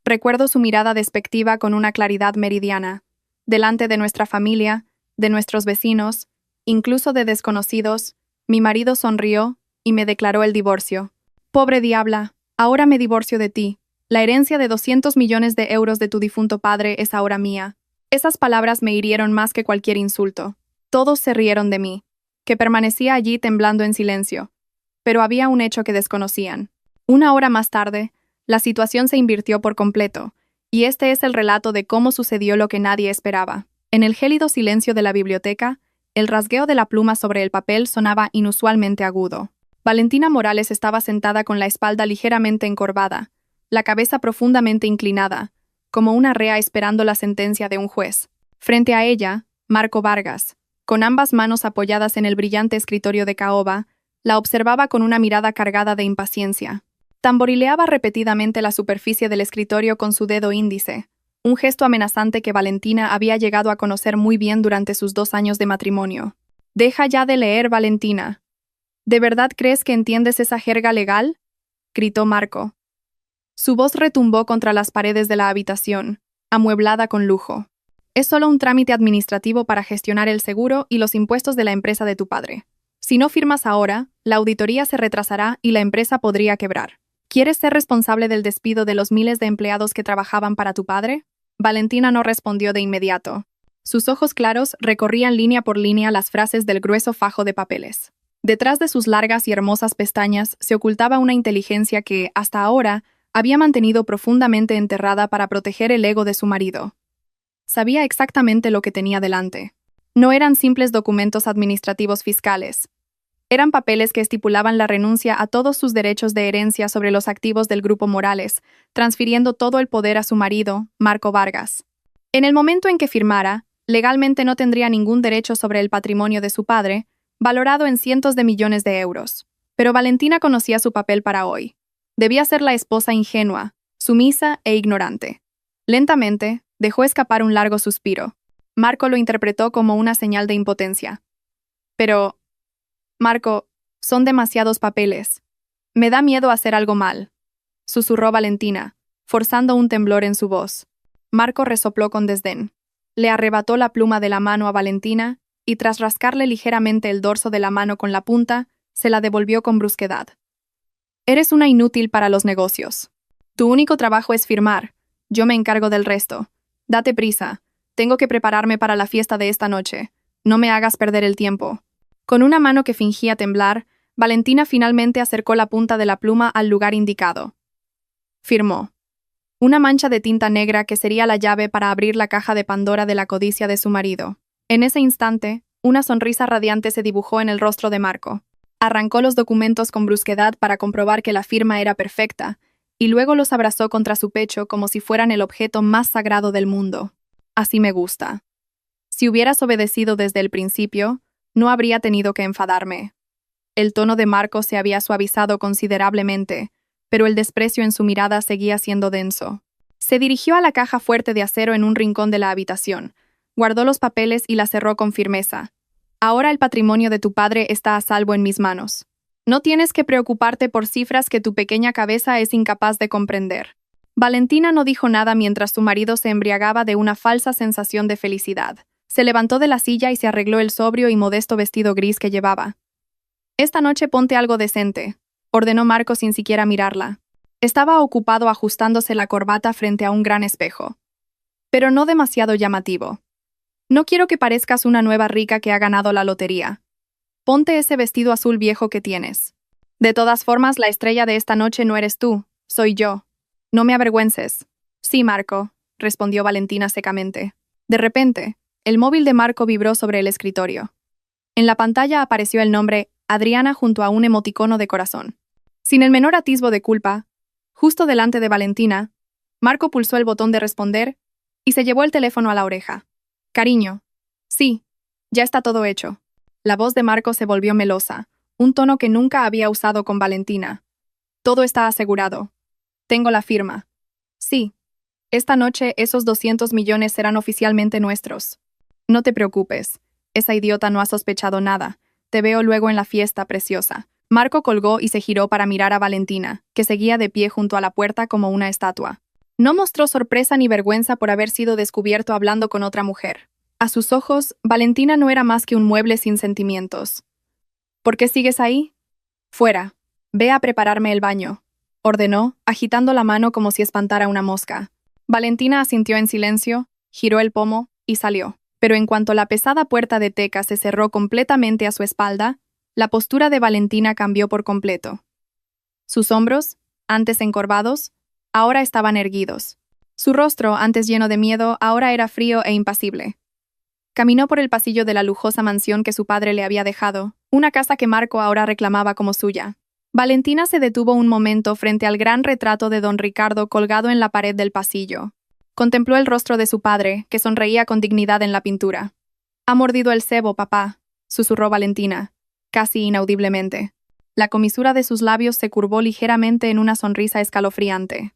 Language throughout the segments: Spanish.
Recuerdo su mirada despectiva con una claridad meridiana. Delante de nuestra familia, de nuestros vecinos, incluso de desconocidos, mi marido sonrió y me declaró el divorcio. Pobre diabla, ahora me divorcio de ti. La herencia de 200 millones de euros de tu difunto padre es ahora mía. Esas palabras me hirieron más que cualquier insulto. Todos se rieron de mí, que permanecía allí temblando en silencio. Pero había un hecho que desconocían. Una hora más tarde, la situación se invirtió por completo, y este es el relato de cómo sucedió lo que nadie esperaba. En el gélido silencio de la biblioteca, el rasgueo de la pluma sobre el papel sonaba inusualmente agudo. Valentina Morales estaba sentada con la espalda ligeramente encorvada, la cabeza profundamente inclinada, como una rea esperando la sentencia de un juez. Frente a ella, Marco Vargas, con ambas manos apoyadas en el brillante escritorio de caoba, la observaba con una mirada cargada de impaciencia. Tamborileaba repetidamente la superficie del escritorio con su dedo índice, un gesto amenazante que Valentina había llegado a conocer muy bien durante sus 2 años de matrimonio. «Deja ya de leer, Valentina. ¿De verdad crees que entiendes esa jerga legal?», gritó Marco. Su voz retumbó contra las paredes de la habitación, amueblada con lujo. «Es solo un trámite administrativo para gestionar el seguro y los impuestos de la empresa de tu padre. Si no firmas ahora, la auditoría se retrasará y la empresa podría quebrar. ¿Quieres ser responsable del despido de los miles de empleados que trabajaban para tu padre?». Valentina no respondió de inmediato. Sus ojos claros recorrían línea por línea las frases del grueso fajo de papeles. Detrás de sus largas y hermosas pestañas se ocultaba una inteligencia que, hasta ahora, había mantenido profundamente enterrada para proteger el ego de su marido. Sabía exactamente lo que tenía delante. No eran simples documentos administrativos fiscales. Eran papeles que estipulaban la renuncia a todos sus derechos de herencia sobre los activos del grupo Morales, transfiriendo todo el poder a su marido, Marco Vargas. En el momento en que firmara, legalmente no tendría ningún derecho sobre el patrimonio de su padre, valorado en cientos de millones de euros. Pero Valentina conocía su papel para hoy. Debía ser la esposa ingenua, sumisa e ignorante. Lentamente, dejó escapar un largo suspiro. Marco lo interpretó como una señal de impotencia. «Pero, Marco, son demasiados papeles. Me da miedo hacer algo mal», susurró Valentina, forzando un temblor en su voz. Marco resopló con desdén. Le arrebató la pluma de la mano a Valentina y tras rascarle ligeramente el dorso de la mano con la punta, se la devolvió con brusquedad. «Eres una inútil para los negocios. Tu único trabajo es firmar. Yo me encargo del resto. Date prisa. Tengo que prepararme para la fiesta de esta noche. No me hagas perder el tiempo». Con una mano que fingía temblar, Valentina finalmente acercó la punta de la pluma al lugar indicado. Firmó. Una mancha de tinta negra que sería la llave para abrir la caja de Pandora de la codicia de su marido. En ese instante, una sonrisa radiante se dibujó en el rostro de Marco. Arrancó los documentos con brusquedad para comprobar que la firma era perfecta, y luego los abrazó contra su pecho como si fueran el objeto más sagrado del mundo. «Así me gusta. Si hubieras obedecido desde el principio, no habría tenido que enfadarme». El tono de Marco se había suavizado considerablemente, pero el desprecio en su mirada seguía siendo denso. Se dirigió a la caja fuerte de acero en un rincón de la habitación, guardó los papeles y la cerró con firmeza. «Ahora el patrimonio de tu padre está a salvo en mis manos. No tienes que preocuparte por cifras que tu pequeña cabeza es incapaz de comprender». Valentina no dijo nada mientras su marido se embriagaba de una falsa sensación de felicidad. Se levantó de la silla y se arregló el sobrio y modesto vestido gris que llevaba. «Esta noche ponte algo decente», ordenó Marco sin siquiera mirarla. Estaba ocupado ajustándose la corbata frente a un gran espejo. «Pero no demasiado llamativo. No quiero que parezcas una nueva rica que ha ganado la lotería. Ponte ese vestido azul viejo que tienes. De todas formas, la estrella de esta noche no eres tú, soy yo. No me avergüences». «Sí, Marco», respondió Valentina secamente. De repente, el móvil de Marco vibró sobre el escritorio. En la pantalla apareció el nombre Adriana junto a un emoticono de corazón. Sin el menor atisbo de culpa, justo delante de Valentina, Marco pulsó el botón de responder y se llevó el teléfono a la oreja. «Cariño». «Sí, ya está todo hecho». La voz de Marco se volvió melosa, un tono que nunca había usado con Valentina. «Todo está asegurado. Tengo la firma». «Sí. Esta noche esos 200 millones serán oficialmente nuestros. No te preocupes. Esa idiota no ha sospechado nada. Te veo luego en la fiesta, preciosa». Marco colgó y se giró para mirar a Valentina, que seguía de pie junto a la puerta como una estatua. No mostró sorpresa ni vergüenza por haber sido descubierto hablando con otra mujer. A sus ojos, Valentina no era más que un mueble sin sentimientos. ¿Por qué sigues ahí? Fuera. Ve a prepararme el baño, ordenó, agitando la mano como si espantara una mosca. Valentina asintió en silencio, giró el pomo y salió. Pero en cuanto la pesada puerta de teca se cerró completamente a su espalda, la postura de Valentina cambió por completo. Sus hombros, antes encorvados, ahora estaban erguidos. Su rostro, antes lleno de miedo, ahora era frío e impasible. Caminó por el pasillo de la lujosa mansión que su padre le había dejado, una casa que Marco ahora reclamaba como suya. Valentina se detuvo un momento frente al gran retrato de don Ricardo colgado en la pared del pasillo. Contempló el rostro de su padre, que sonreía con dignidad en la pintura. «Ha mordido el cebo, papá», susurró Valentina, casi inaudiblemente. La comisura de sus labios se curvó ligeramente en una sonrisa escalofriante.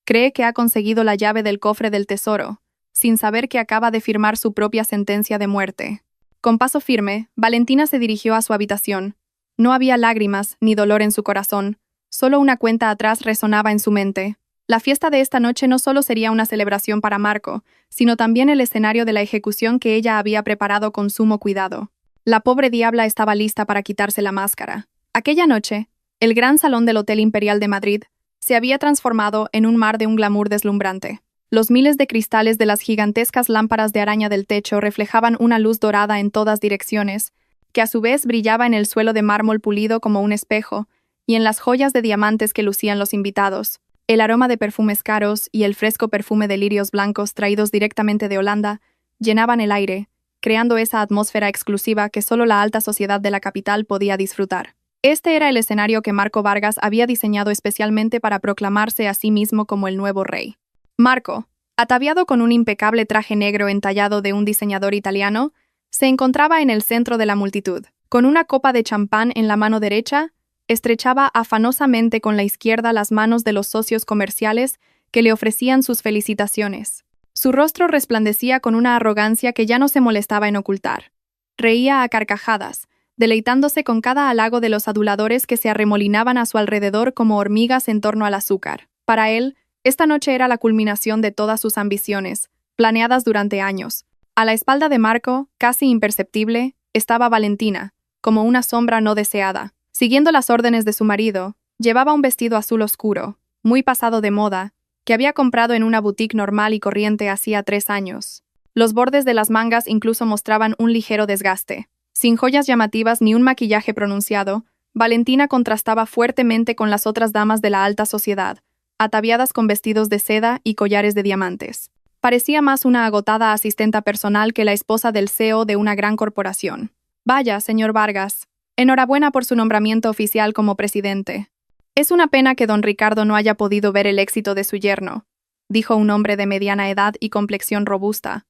Cree que ha conseguido la llave del cofre del tesoro, sin saber que acaba de firmar su propia sentencia de muerte. Con paso firme, Valentina se dirigió a su habitación. No había lágrimas ni dolor en su corazón, solo una cuenta atrás resonaba en su mente. La fiesta de esta noche no solo sería una celebración para Marco, sino también el escenario de la ejecución que ella había preparado con sumo cuidado. La pobre diabla estaba lista para quitarse la máscara. Aquella noche, el gran salón del Hotel Imperial de Madrid se había transformado en un mar de un glamour deslumbrante. Los miles de cristales de las gigantescas lámparas de araña del techo reflejaban una luz dorada en todas direcciones, que a su vez brillaba en el suelo de mármol pulido como un espejo, y en las joyas de diamantes que lucían los invitados. El aroma de perfumes caros y el fresco perfume de lirios blancos traídos directamente de Holanda llenaban el aire, creando esa atmósfera exclusiva que solo la alta sociedad de la capital podía disfrutar. Este era el escenario que Marco Vargas había diseñado especialmente para proclamarse a sí mismo como el nuevo rey. Marco, ataviado con un impecable traje negro entallado de un diseñador italiano, se encontraba en el centro de la multitud. Con una copa de champán en la mano derecha, estrechaba afanosamente con la izquierda las manos de los socios comerciales que le ofrecían sus felicitaciones. Su rostro resplandecía con una arrogancia que ya no se molestaba en ocultar. Reía a carcajadas, deleitándose con cada halago de los aduladores que se arremolinaban a su alrededor como hormigas en torno al azúcar. Para él, esta noche era la culminación de todas sus ambiciones, planeadas durante años. A la espalda de Marco, casi imperceptible, estaba Valentina, como una sombra no deseada. Siguiendo las órdenes de su marido, llevaba un vestido azul oscuro, muy pasado de moda, que había comprado en una boutique normal y corriente hacía 3 años. Los bordes de las mangas incluso mostraban un ligero desgaste. Sin joyas llamativas ni un maquillaje pronunciado, Valentina contrastaba fuertemente con las otras damas de la alta sociedad, ataviadas con vestidos de seda y collares de diamantes. Parecía más una agotada asistenta personal que la esposa del CEO de una gran corporación. «Vaya, señor Vargas. Enhorabuena por su nombramiento oficial como presidente. Es una pena que don Ricardo no haya podido ver el éxito de su yerno», dijo un hombre de mediana edad y complexión robusta,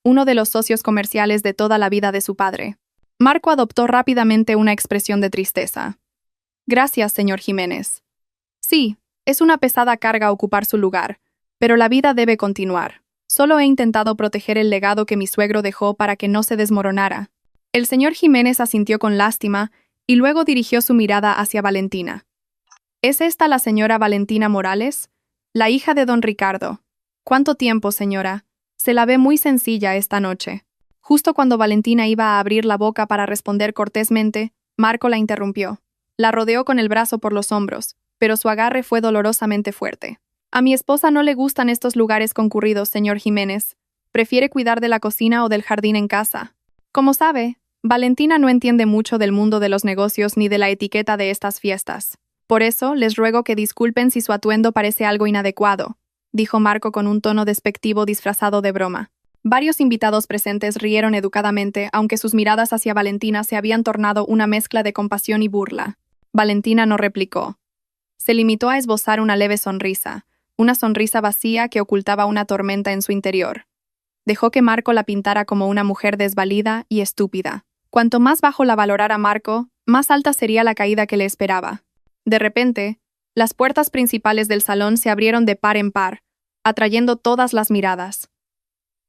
uno de los socios comerciales de toda la vida de su padre. Marco adoptó rápidamente una expresión de tristeza. «Gracias, señor Jiménez. Sí, es una pesada carga ocupar su lugar, pero la vida debe continuar. Solo he intentado proteger el legado que mi suegro dejó para que no se desmoronara». El señor Jiménez asintió con lástima y luego dirigió su mirada hacia Valentina. «¿Es esta la señora Valentina Morales? La hija de don Ricardo. ¿Cuánto tiempo, señora? Se la ve muy sencilla esta noche». Justo cuando Valentina iba a abrir la boca para responder cortésmente, Marco la interrumpió. La rodeó con el brazo por los hombros, pero su agarre fue dolorosamente fuerte. «A mi esposa no le gustan estos lugares concurridos, señor Jiménez. Prefiere cuidar de la cocina o del jardín en casa. Como sabe, Valentina no entiende mucho del mundo de los negocios ni de la etiqueta de estas fiestas. Por eso, les ruego que disculpen si su atuendo parece algo inadecuado», dijo Marco con un tono despectivo disfrazado de broma. Varios invitados presentes rieron educadamente, aunque sus miradas hacia Valentina se habían tornado una mezcla de compasión y burla. Valentina no replicó. Se limitó a esbozar una leve sonrisa, una sonrisa vacía que ocultaba una tormenta en su interior. Dejó que Marco la pintara como una mujer desvalida y estúpida. Cuanto más bajo la valorara Marco, más alta sería la caída que le esperaba. De repente, las puertas principales del salón se abrieron de par en par, atrayendo todas las miradas.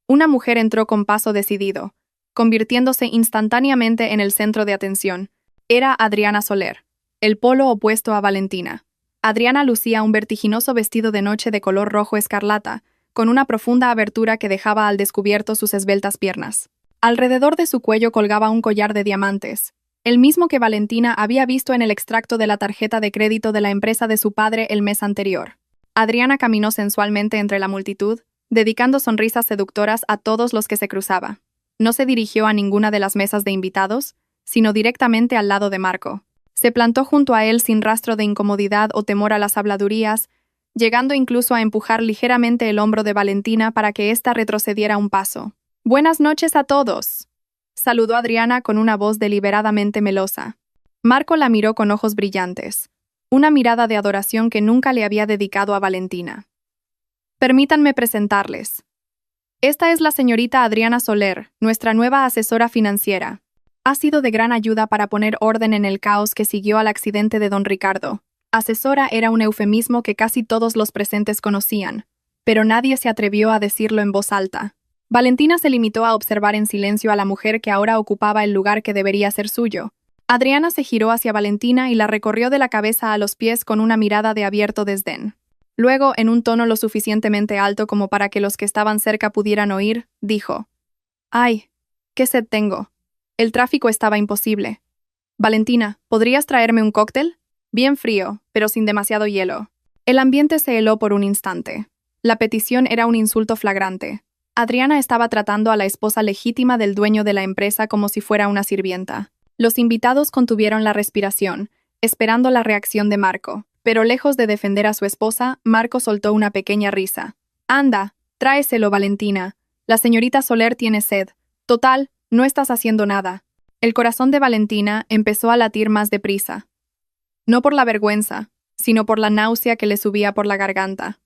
Una mujer entró con paso decidido, convirtiéndose instantáneamente en el centro de atención. Era Adriana Soler, el polo opuesto a Valentina. Adriana lucía un vertiginoso vestido de noche de color rojo escarlata, con una profunda abertura que dejaba al descubierto sus esbeltas piernas. Alrededor de su cuello colgaba un collar de diamantes, el mismo que Valentina había visto en el extracto de la tarjeta de crédito de la empresa de su padre el mes anterior. Adriana caminó sensualmente entre la multitud, dedicando sonrisas seductoras a todos los que se cruzaba. No se dirigió a ninguna de las mesas de invitados, sino directamente al lado de Marco. Se plantó junto a él sin rastro de incomodidad o temor a las habladurías, llegando incluso a empujar ligeramente el hombro de Valentina para que ésta retrocediera un paso. «Buenas noches a todos», saludó Adriana con una voz deliberadamente melosa. Marco la miró con ojos brillantes, una mirada de adoración que nunca le había dedicado a Valentina. «Permítanme presentarles. Esta es la señorita Adriana Soler, nuestra nueva asesora financiera. Ha sido de gran ayuda para poner orden en el caos que siguió al accidente de don Ricardo». Asesora era un eufemismo que casi todos los presentes conocían, pero nadie se atrevió a decirlo en voz alta. Valentina se limitó a observar en silencio a la mujer que ahora ocupaba el lugar que debería ser suyo. Adriana se giró hacia Valentina y la recorrió de la cabeza a los pies con una mirada de abierto desdén. Luego, en un tono lo suficientemente alto como para que los que estaban cerca pudieran oír, dijo: «Ay, qué sed tengo. El tráfico estaba imposible. Valentina, ¿podrías traerme un cóctel? Bien frío, pero sin demasiado hielo». El ambiente se heló por un instante. La petición era un insulto flagrante. Adriana estaba tratando a la esposa legítima del dueño de la empresa como si fuera una sirvienta. Los invitados contuvieron la respiración, esperando la reacción de Marco, pero lejos de defender a su esposa, Marco soltó una pequeña risa. «Anda, tráeselo, Valentina. La señorita Soler tiene sed. Total, no estás haciendo nada». El corazón de Valentina empezó a latir más deprisa. No por la vergüenza, sino por la náusea que le subía por la garganta.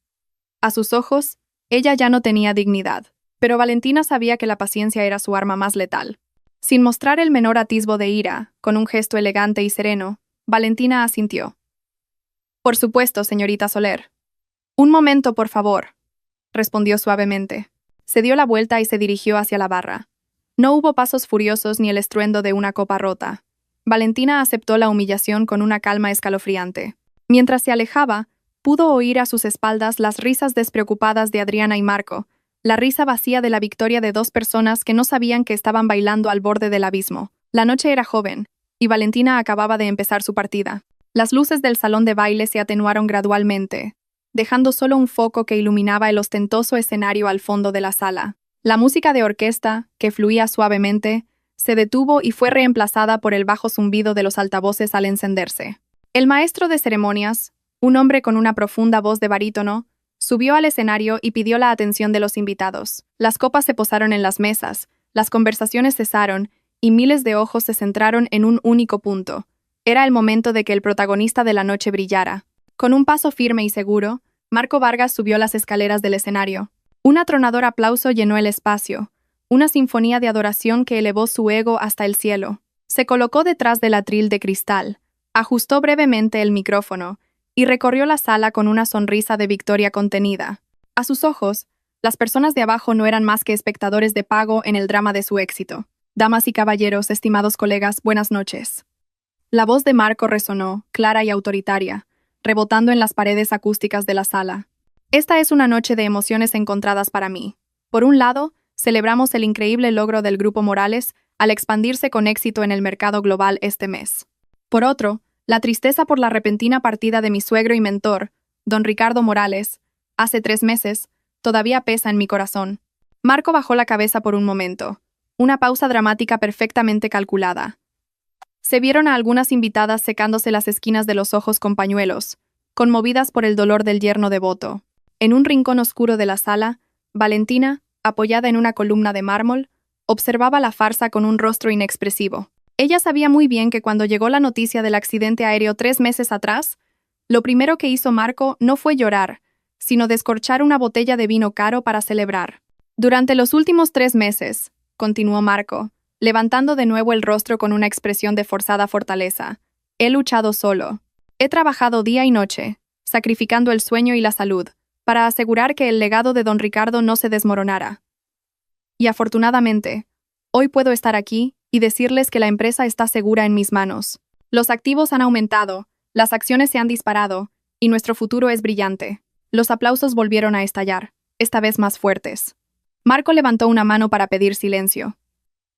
A sus ojos, ella ya no tenía dignidad, pero Valentina sabía que la paciencia era su arma más letal. Sin mostrar el menor atisbo de ira, con un gesto elegante y sereno, Valentina asintió. «Por supuesto, señorita Soler». «Un momento, por favor», respondió suavemente. Se dio la vuelta y se dirigió hacia la barra. No hubo pasos furiosos ni el estruendo de una copa rota. Valentina aceptó la humillación con una calma escalofriante. Mientras se alejaba, pudo oír a sus espaldas las risas despreocupadas de Adriana y Marco, la risa vacía de la victoria de dos personas que no sabían que estaban bailando al borde del abismo. La noche era joven, y Valentina acababa de empezar su partida. Las luces del salón de baile se atenuaron gradualmente, dejando solo un foco que iluminaba el ostentoso escenario al fondo de la sala. La música de orquesta, que fluía suavemente, se detuvo y fue reemplazada por el bajo zumbido de los altavoces al encenderse. El maestro de ceremonias, un hombre con una profunda voz de barítono, subió al escenario y pidió la atención de los invitados. Las copas se posaron en las mesas, las conversaciones cesaron y miles de ojos se centraron en un único punto. Era el momento de que el protagonista de la noche brillara. Con un paso firme y seguro, Marco Vargas subió las escaleras del escenario. Un atronador aplauso llenó el espacio, una sinfonía de adoración que elevó su ego hasta el cielo. Se colocó detrás del atril de cristal, ajustó brevemente el micrófono y recorrió la sala con una sonrisa de victoria contenida. A sus ojos, las personas de abajo no eran más que espectadores de pago en el drama de su éxito. «Damas y caballeros, estimados colegas, buenas noches». La voz de Marco resonó, clara y autoritaria, rebotando en las paredes acústicas de la sala. «Esta es una noche de emociones encontradas para mí. Por un lado, celebramos el increíble logro del Grupo Morales al expandirse con éxito en el mercado global este mes. Por otro, la tristeza por la repentina partida de mi suegro y mentor, don Ricardo Morales, hace 3 meses, todavía pesa en mi corazón». Marco bajó la cabeza por un momento, una pausa dramática perfectamente calculada. Se vieron a algunas invitadas secándose las esquinas de los ojos con pañuelos, conmovidas por el dolor del yerno devoto. En un rincón oscuro de la sala, Valentina, apoyada en una columna de mármol, observaba la farsa con un rostro inexpresivo. Ella sabía muy bien que cuando llegó la noticia del accidente aéreo 3 meses atrás, lo primero que hizo Marco no fue llorar, sino descorchar una botella de vino caro para celebrar. «Durante los últimos 3 meses», continuó Marco, levantando de nuevo el rostro con una expresión de forzada fortaleza, «he luchado solo. He trabajado día y noche, sacrificando el sueño y la salud, para asegurar que el legado de don Ricardo no se desmoronara. Y afortunadamente, hoy puedo estar aquí y decirles que la empresa está segura en mis manos. Los activos han aumentado, las acciones se han disparado, Y nuestro futuro es brillante. Los aplausos volvieron a estallar, esta vez más fuertes. Marco levantó una mano para pedir silencio.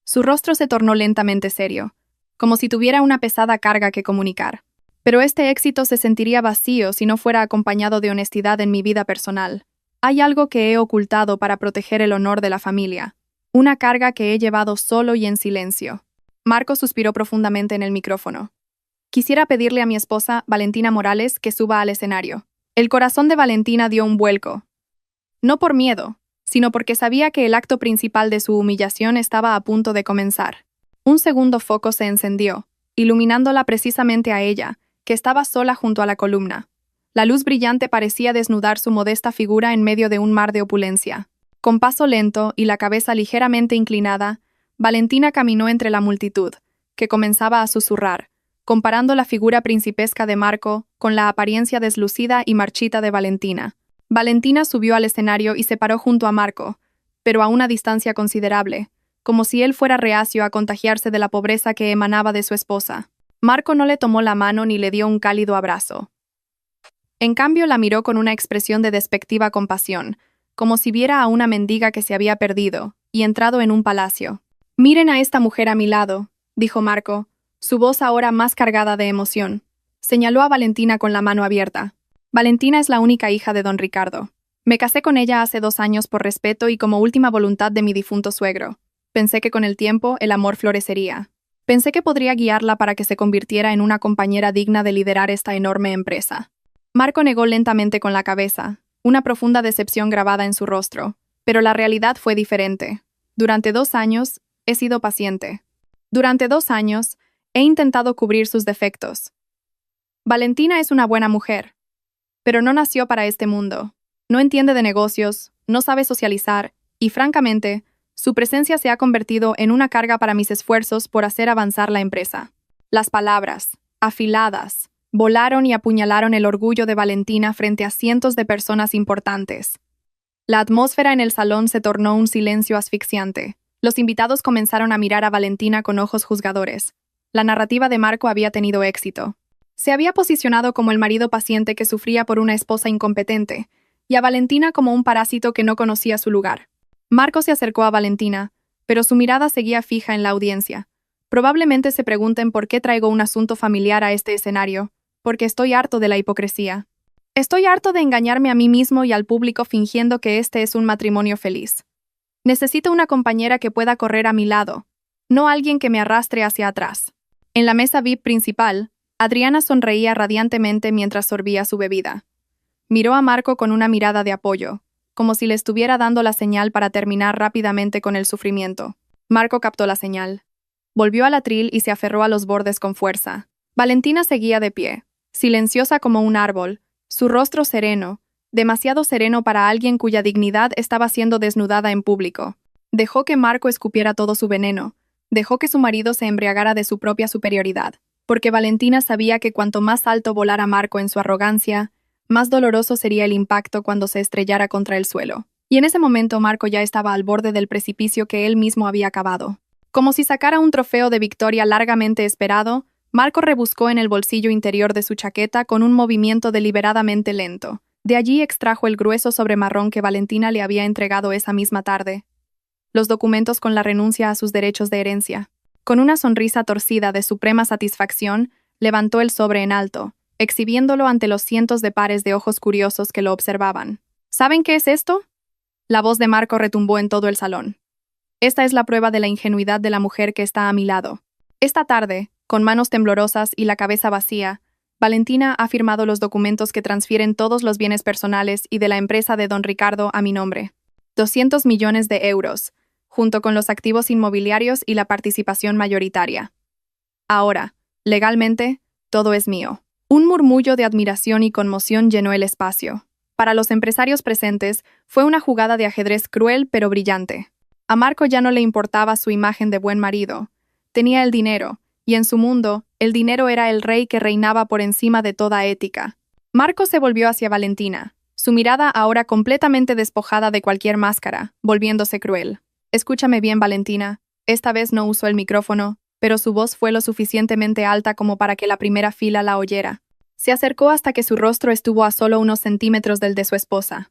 Su rostro se tornó lentamente serio, como si tuviera una pesada carga que comunicar. Pero este éxito se sentiría vacío si no fuera acompañado de honestidad en mi vida personal. Hay algo que he ocultado para proteger el honor de la familia. Una carga que he llevado solo y en silencio. Marco suspiró profundamente en el micrófono. Quisiera pedirle a mi esposa, Valentina Morales, que suba al escenario. El corazón de Valentina dio un vuelco. No por miedo, sino porque sabía que el acto principal de su humillación estaba a punto de comenzar. Un segundo foco se encendió, iluminándola precisamente a ella, que estaba sola junto a la columna. La luz brillante parecía desnudar su modesta figura en medio de un mar de opulencia. Con paso lento y la cabeza ligeramente inclinada, Valentina caminó entre la multitud, que comenzaba a susurrar, comparando la figura principesca de Marco con la apariencia deslucida y marchita de Valentina. Valentina subió al escenario y se paró junto a Marco, pero a una distancia considerable, como si él fuera reacio a contagiarse de la pobreza que emanaba de su esposa. Marco no le tomó la mano ni le dio un cálido abrazo. En cambio, la miró con una expresión de despectiva compasión, como si viera a una mendiga que se había perdido y entrado en un palacio. «Miren a esta mujer a mi lado», dijo Marco, su voz ahora más cargada de emoción. Señaló a Valentina con la mano abierta. Valentina es la única hija de don Ricardo. Me casé con ella hace 2 años por respeto y como última voluntad de mi difunto suegro. Pensé que con el tiempo el amor florecería. Pensé que podría guiarla para que se convirtiera en una compañera digna de liderar esta enorme empresa. Marco negó lentamente con la cabeza, una profunda decepción grabada en su rostro. Pero la realidad fue diferente. Durante 2 años, he sido paciente. Durante 2 años, he intentado cubrir sus defectos. Valentina es una buena mujer, pero no nació para este mundo. No entiende de negocios, no sabe socializar, y francamente, su presencia se ha convertido en una carga para mis esfuerzos por hacer avanzar la empresa. Las palabras, afiladas, volaron y apuñalaron el orgullo de Valentina frente a cientos de personas importantes. La atmósfera en el salón se tornó un silencio asfixiante. Los invitados comenzaron a mirar a Valentina con ojos juzgadores. La narrativa de Marco había tenido éxito. Se había posicionado como el marido paciente que sufría por una esposa incompetente, y a Valentina como un parásito que no conocía su lugar. Marco se acercó a Valentina, pero su mirada seguía fija en la audiencia. Probablemente se pregunten por qué traigo un asunto familiar a este escenario, porque estoy harto de la hipocresía. Estoy harto de engañarme a mí mismo y al público fingiendo que este es un matrimonio feliz. Necesito una compañera que pueda correr a mi lado, no alguien que me arrastre hacia atrás. En la mesa VIP principal, Adriana sonreía radiantemente mientras sorbía su bebida. Miró a Marco con una mirada de apoyo, como si le estuviera dando la señal para terminar rápidamente con el sufrimiento. Marco captó la señal. Volvió al atril y se aferró a los bordes con fuerza. Valentina seguía de pie, silenciosa como un árbol, su rostro sereno, demasiado sereno para alguien cuya dignidad estaba siendo desnudada en público. Dejó que Marco escupiera todo su veneno, dejó que su marido se embriagara de su propia superioridad, porque Valentina sabía que cuanto más alto volara Marco en su arrogancia, más doloroso sería el impacto cuando se estrellara contra el suelo. Y en ese momento Marco ya estaba al borde del precipicio que él mismo había cavado. Como si sacara un trofeo de victoria largamente esperado, Marco rebuscó en el bolsillo interior de su chaqueta con un movimiento deliberadamente lento. De allí extrajo el grueso sobremarrón que Valentina le había entregado esa misma tarde. Los documentos con la renuncia a sus derechos de herencia. Con una sonrisa torcida de suprema satisfacción, levantó el sobre en alto, exhibiéndolo ante los cientos de pares de ojos curiosos que lo observaban. ¿Saben qué es esto? La voz de Marco retumbó en todo el salón. Esta es la prueba de la ingenuidad de la mujer que está a mi lado. Esta tarde, con manos temblorosas y la cabeza vacía, Valentina ha firmado los documentos que transfieren todos los bienes personales y de la empresa de don Ricardo a mi nombre. 200 millones de euros, junto con los activos inmobiliarios y la participación mayoritaria. Ahora, legalmente, todo es mío. Un murmullo de admiración y conmoción llenó el espacio. Para los empresarios presentes, fue una jugada de ajedrez cruel pero brillante. A Marco ya no le importaba su imagen de buen marido. Tenía el dinero, y en su mundo, el dinero era el rey que reinaba por encima de toda ética. Marco se volvió hacia Valentina, su mirada ahora completamente despojada de cualquier máscara, volviéndose cruel. Escúchame bien, Valentina. Esta vez no usó el micrófono, pero su voz fue lo suficientemente alta como para que la primera fila la oyera. Se acercó hasta que su rostro estuvo a solo unos centímetros del de su esposa.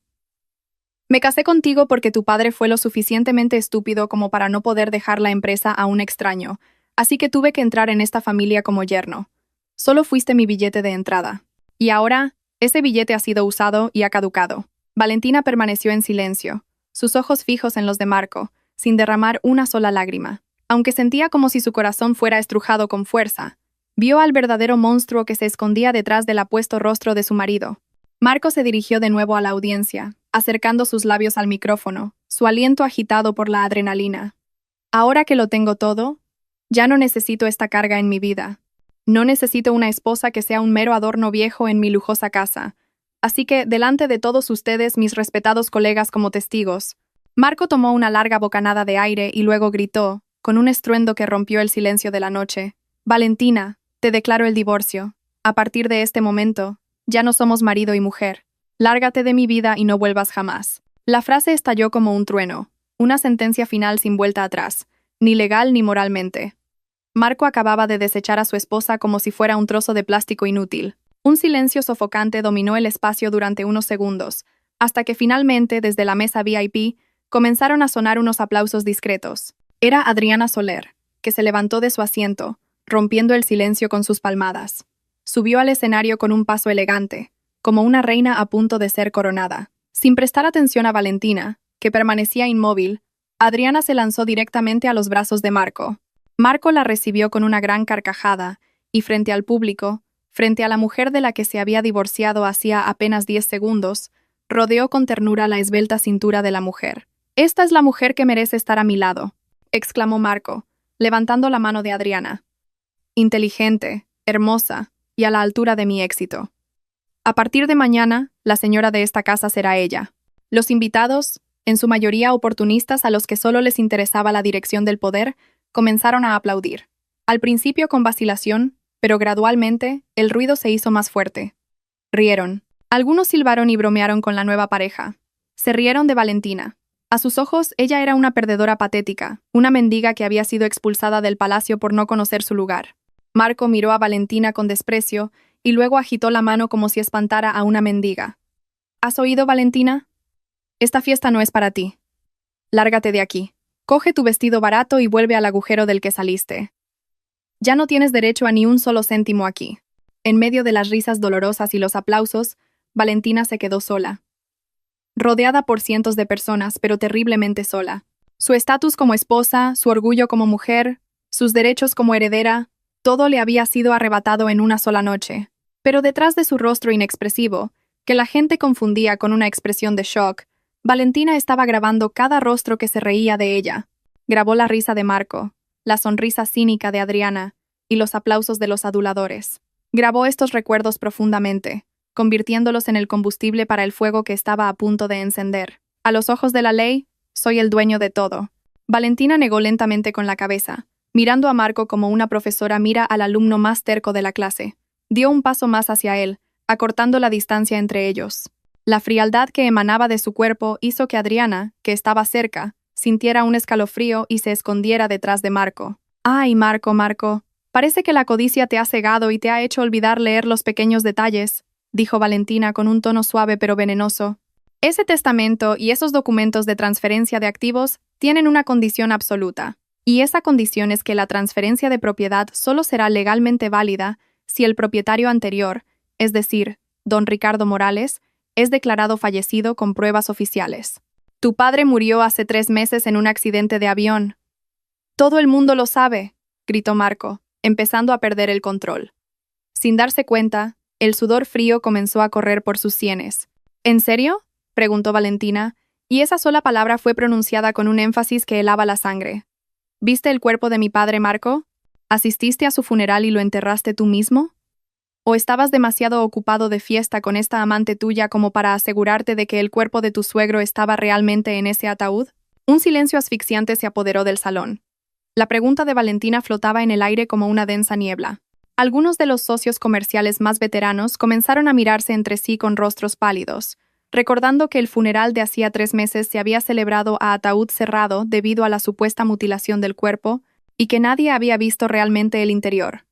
Me casé contigo porque tu padre fue lo suficientemente estúpido como para no poder dejar la empresa a un extraño, así que tuve que entrar en esta familia como yerno. Solo fuiste mi billete de entrada. Y ahora, ese billete ha sido usado y ha caducado. Valentina permaneció en silencio, sus ojos fijos en los de Marco, sin derramar una sola lágrima. Aunque sentía como si su corazón fuera estrujado con fuerza, vio al verdadero monstruo que se escondía detrás del apuesto rostro de su marido. Marco se dirigió de nuevo a la audiencia, acercando sus labios al micrófono, su aliento agitado por la adrenalina. Ahora que lo tengo todo, ya no necesito esta carga en mi vida. No necesito una esposa que sea un mero adorno viejo en mi lujosa casa. Así que, delante de todos ustedes, mis respetados colegas como testigos, Marco tomó una larga bocanada de aire y luego gritó, con un estruendo que rompió el silencio de la noche: Valentina, te declaro el divorcio. A partir de este momento, ya no somos marido y mujer. Lárgate de mi vida y no vuelvas jamás. La frase estalló como un trueno, una sentencia final sin vuelta atrás, ni legal ni moralmente. Marco acababa de desechar a su esposa como si fuera un trozo de plástico inútil. Un silencio sofocante dominó el espacio durante unos segundos, hasta que finalmente, desde la mesa VIP, comenzaron a sonar unos aplausos discretos. Era Adriana Soler, que se levantó de su asiento, rompiendo el silencio con sus palmadas. Subió al escenario con un paso elegante, como una reina a punto de ser coronada. Sin prestar atención a Valentina, que permanecía inmóvil, Adriana se lanzó directamente a los brazos de Marco. Marco la recibió con una gran carcajada, y frente al público, frente a la mujer de la que se había divorciado hacía apenas 10 segundos, rodeó con ternura la esbelta cintura de la mujer. «Esta es la mujer que merece estar a mi lado», exclamó Marco, levantando la mano de Adriana. «Inteligente, hermosa, y a la altura de mi éxito. A partir de mañana, la señora de esta casa será ella». Los invitados, en su mayoría oportunistas a los que solo les interesaba la dirección del poder, comenzaron a aplaudir. Al principio con vacilación, pero gradualmente, el ruido se hizo más fuerte. Rieron. Algunos silbaron y bromearon con la nueva pareja. Se rieron de Valentina. A sus ojos, ella era una perdedora patética, una mendiga que había sido expulsada del palacio por no conocer su lugar. Marco miró a Valentina con desprecio y luego agitó la mano como si espantara a una mendiga. ¿Has oído, Valentina? Esta fiesta no es para ti. Lárgate de aquí. Coge tu vestido barato y vuelve al agujero del que saliste. Ya no tienes derecho a ni un solo céntimo aquí. En medio de las risas dolorosas y los aplausos, Valentina se quedó sola. Rodeada por cientos de personas, pero terriblemente sola. Su estatus como esposa, su orgullo como mujer, sus derechos como heredera, todo le había sido arrebatado en una sola noche. Pero detrás de su rostro inexpresivo, que la gente confundía con una expresión de shock, Valentina estaba grabando cada rostro que se reía de ella. Grabó la risa de Marco, la sonrisa cínica de Adriana y los aplausos de los aduladores. Grabó estos recuerdos profundamente, convirtiéndolos en el combustible para el fuego que estaba a punto de encender. A los ojos de la ley, soy el dueño de todo. Valentina negó lentamente con la cabeza, mirando a Marco como una profesora mira al alumno más terco de la clase. Dio un paso más hacia él, acortando la distancia entre ellos. La frialdad que emanaba de su cuerpo hizo que Adriana, que estaba cerca, sintiera un escalofrío y se escondiera detrás de Marco. «Ay, Marco, Marco, parece que la codicia te ha cegado y te ha hecho olvidar leer los pequeños detalles», dijo Valentina con un tono suave pero venenoso. «Ese testamento y esos documentos de transferencia de activos tienen una condición absoluta, y esa condición es que la transferencia de propiedad solo será legalmente válida si el propietario anterior, es decir, don Ricardo Morales, es declarado fallecido con pruebas oficiales. Tu padre murió hace 3 meses en un accidente de avión». «Todo el mundo lo sabe», gritó Marco, empezando a perder el control. Sin darse cuenta, el sudor frío comenzó a correr por sus sienes. «¿En serio?», preguntó Valentina, y esa sola palabra fue pronunciada con un énfasis que helaba la sangre. «¿Viste el cuerpo de mi padre, Marco? ¿Asististe a su funeral y lo enterraste tú mismo? ¿O estabas demasiado ocupado de fiesta con esta amante tuya como para asegurarte de que el cuerpo de tu suegro estaba realmente en ese ataúd?» Un silencio asfixiante se apoderó del salón. La pregunta de Valentina flotaba en el aire como una densa niebla. Algunos de los socios comerciales más veteranos comenzaron a mirarse entre sí con rostros pálidos, recordando que el funeral de hacía 3 meses se había celebrado a ataúd cerrado debido a la supuesta mutilación del cuerpo y que nadie había visto realmente el interior.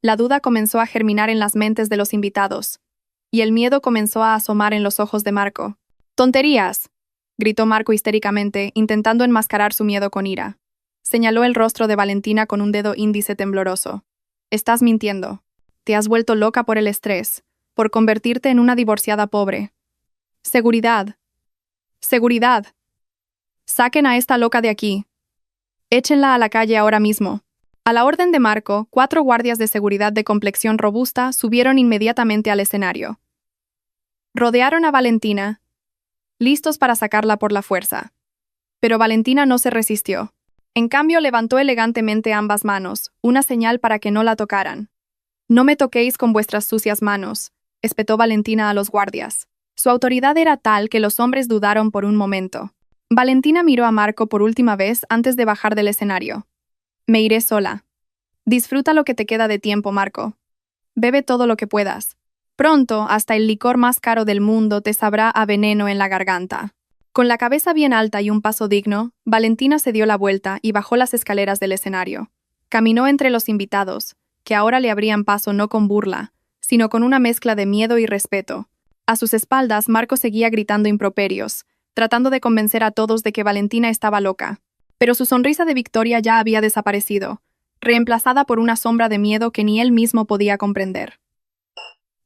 La duda comenzó a germinar en las mentes de los invitados, y el miedo comenzó a asomar en los ojos de Marco. ¡Tonterías!, gritó Marco histéricamente, intentando enmascarar su miedo con ira. Señaló el rostro de Valentina con un dedo índice tembloroso. Estás mintiendo. Te has vuelto loca por el estrés, por convertirte en una divorciada pobre. Seguridad. Seguridad. Saquen a esta loca de aquí. Échenla a la calle ahora mismo. A la orden de Marco, 4 guardias de seguridad de complexión robusta subieron inmediatamente al escenario. Rodearon a Valentina, listos para sacarla por la fuerza. Pero Valentina no se resistió. En cambio, levantó elegantemente ambas manos, una señal para que no la tocaran. No me toquéis con vuestras sucias manos, espetó Valentina a los guardias. Su autoridad era tal que los hombres dudaron por un momento. Valentina miró a Marco por última vez antes de bajar del escenario. Me iré sola. Disfruta lo que te queda de tiempo, Marco. Bebe todo lo que puedas. Pronto, hasta el licor más caro del mundo te sabrá a veneno en la garganta. Con la cabeza bien alta y un paso digno, Valentina se dio la vuelta y bajó las escaleras del escenario. Caminó entre los invitados, que ahora le abrían paso no con burla, sino con una mezcla de miedo y respeto. A sus espaldas, Marco seguía gritando improperios, tratando de convencer a todos de que Valentina estaba loca. Pero su sonrisa de victoria ya había desaparecido, reemplazada por una sombra de miedo que ni él mismo podía comprender.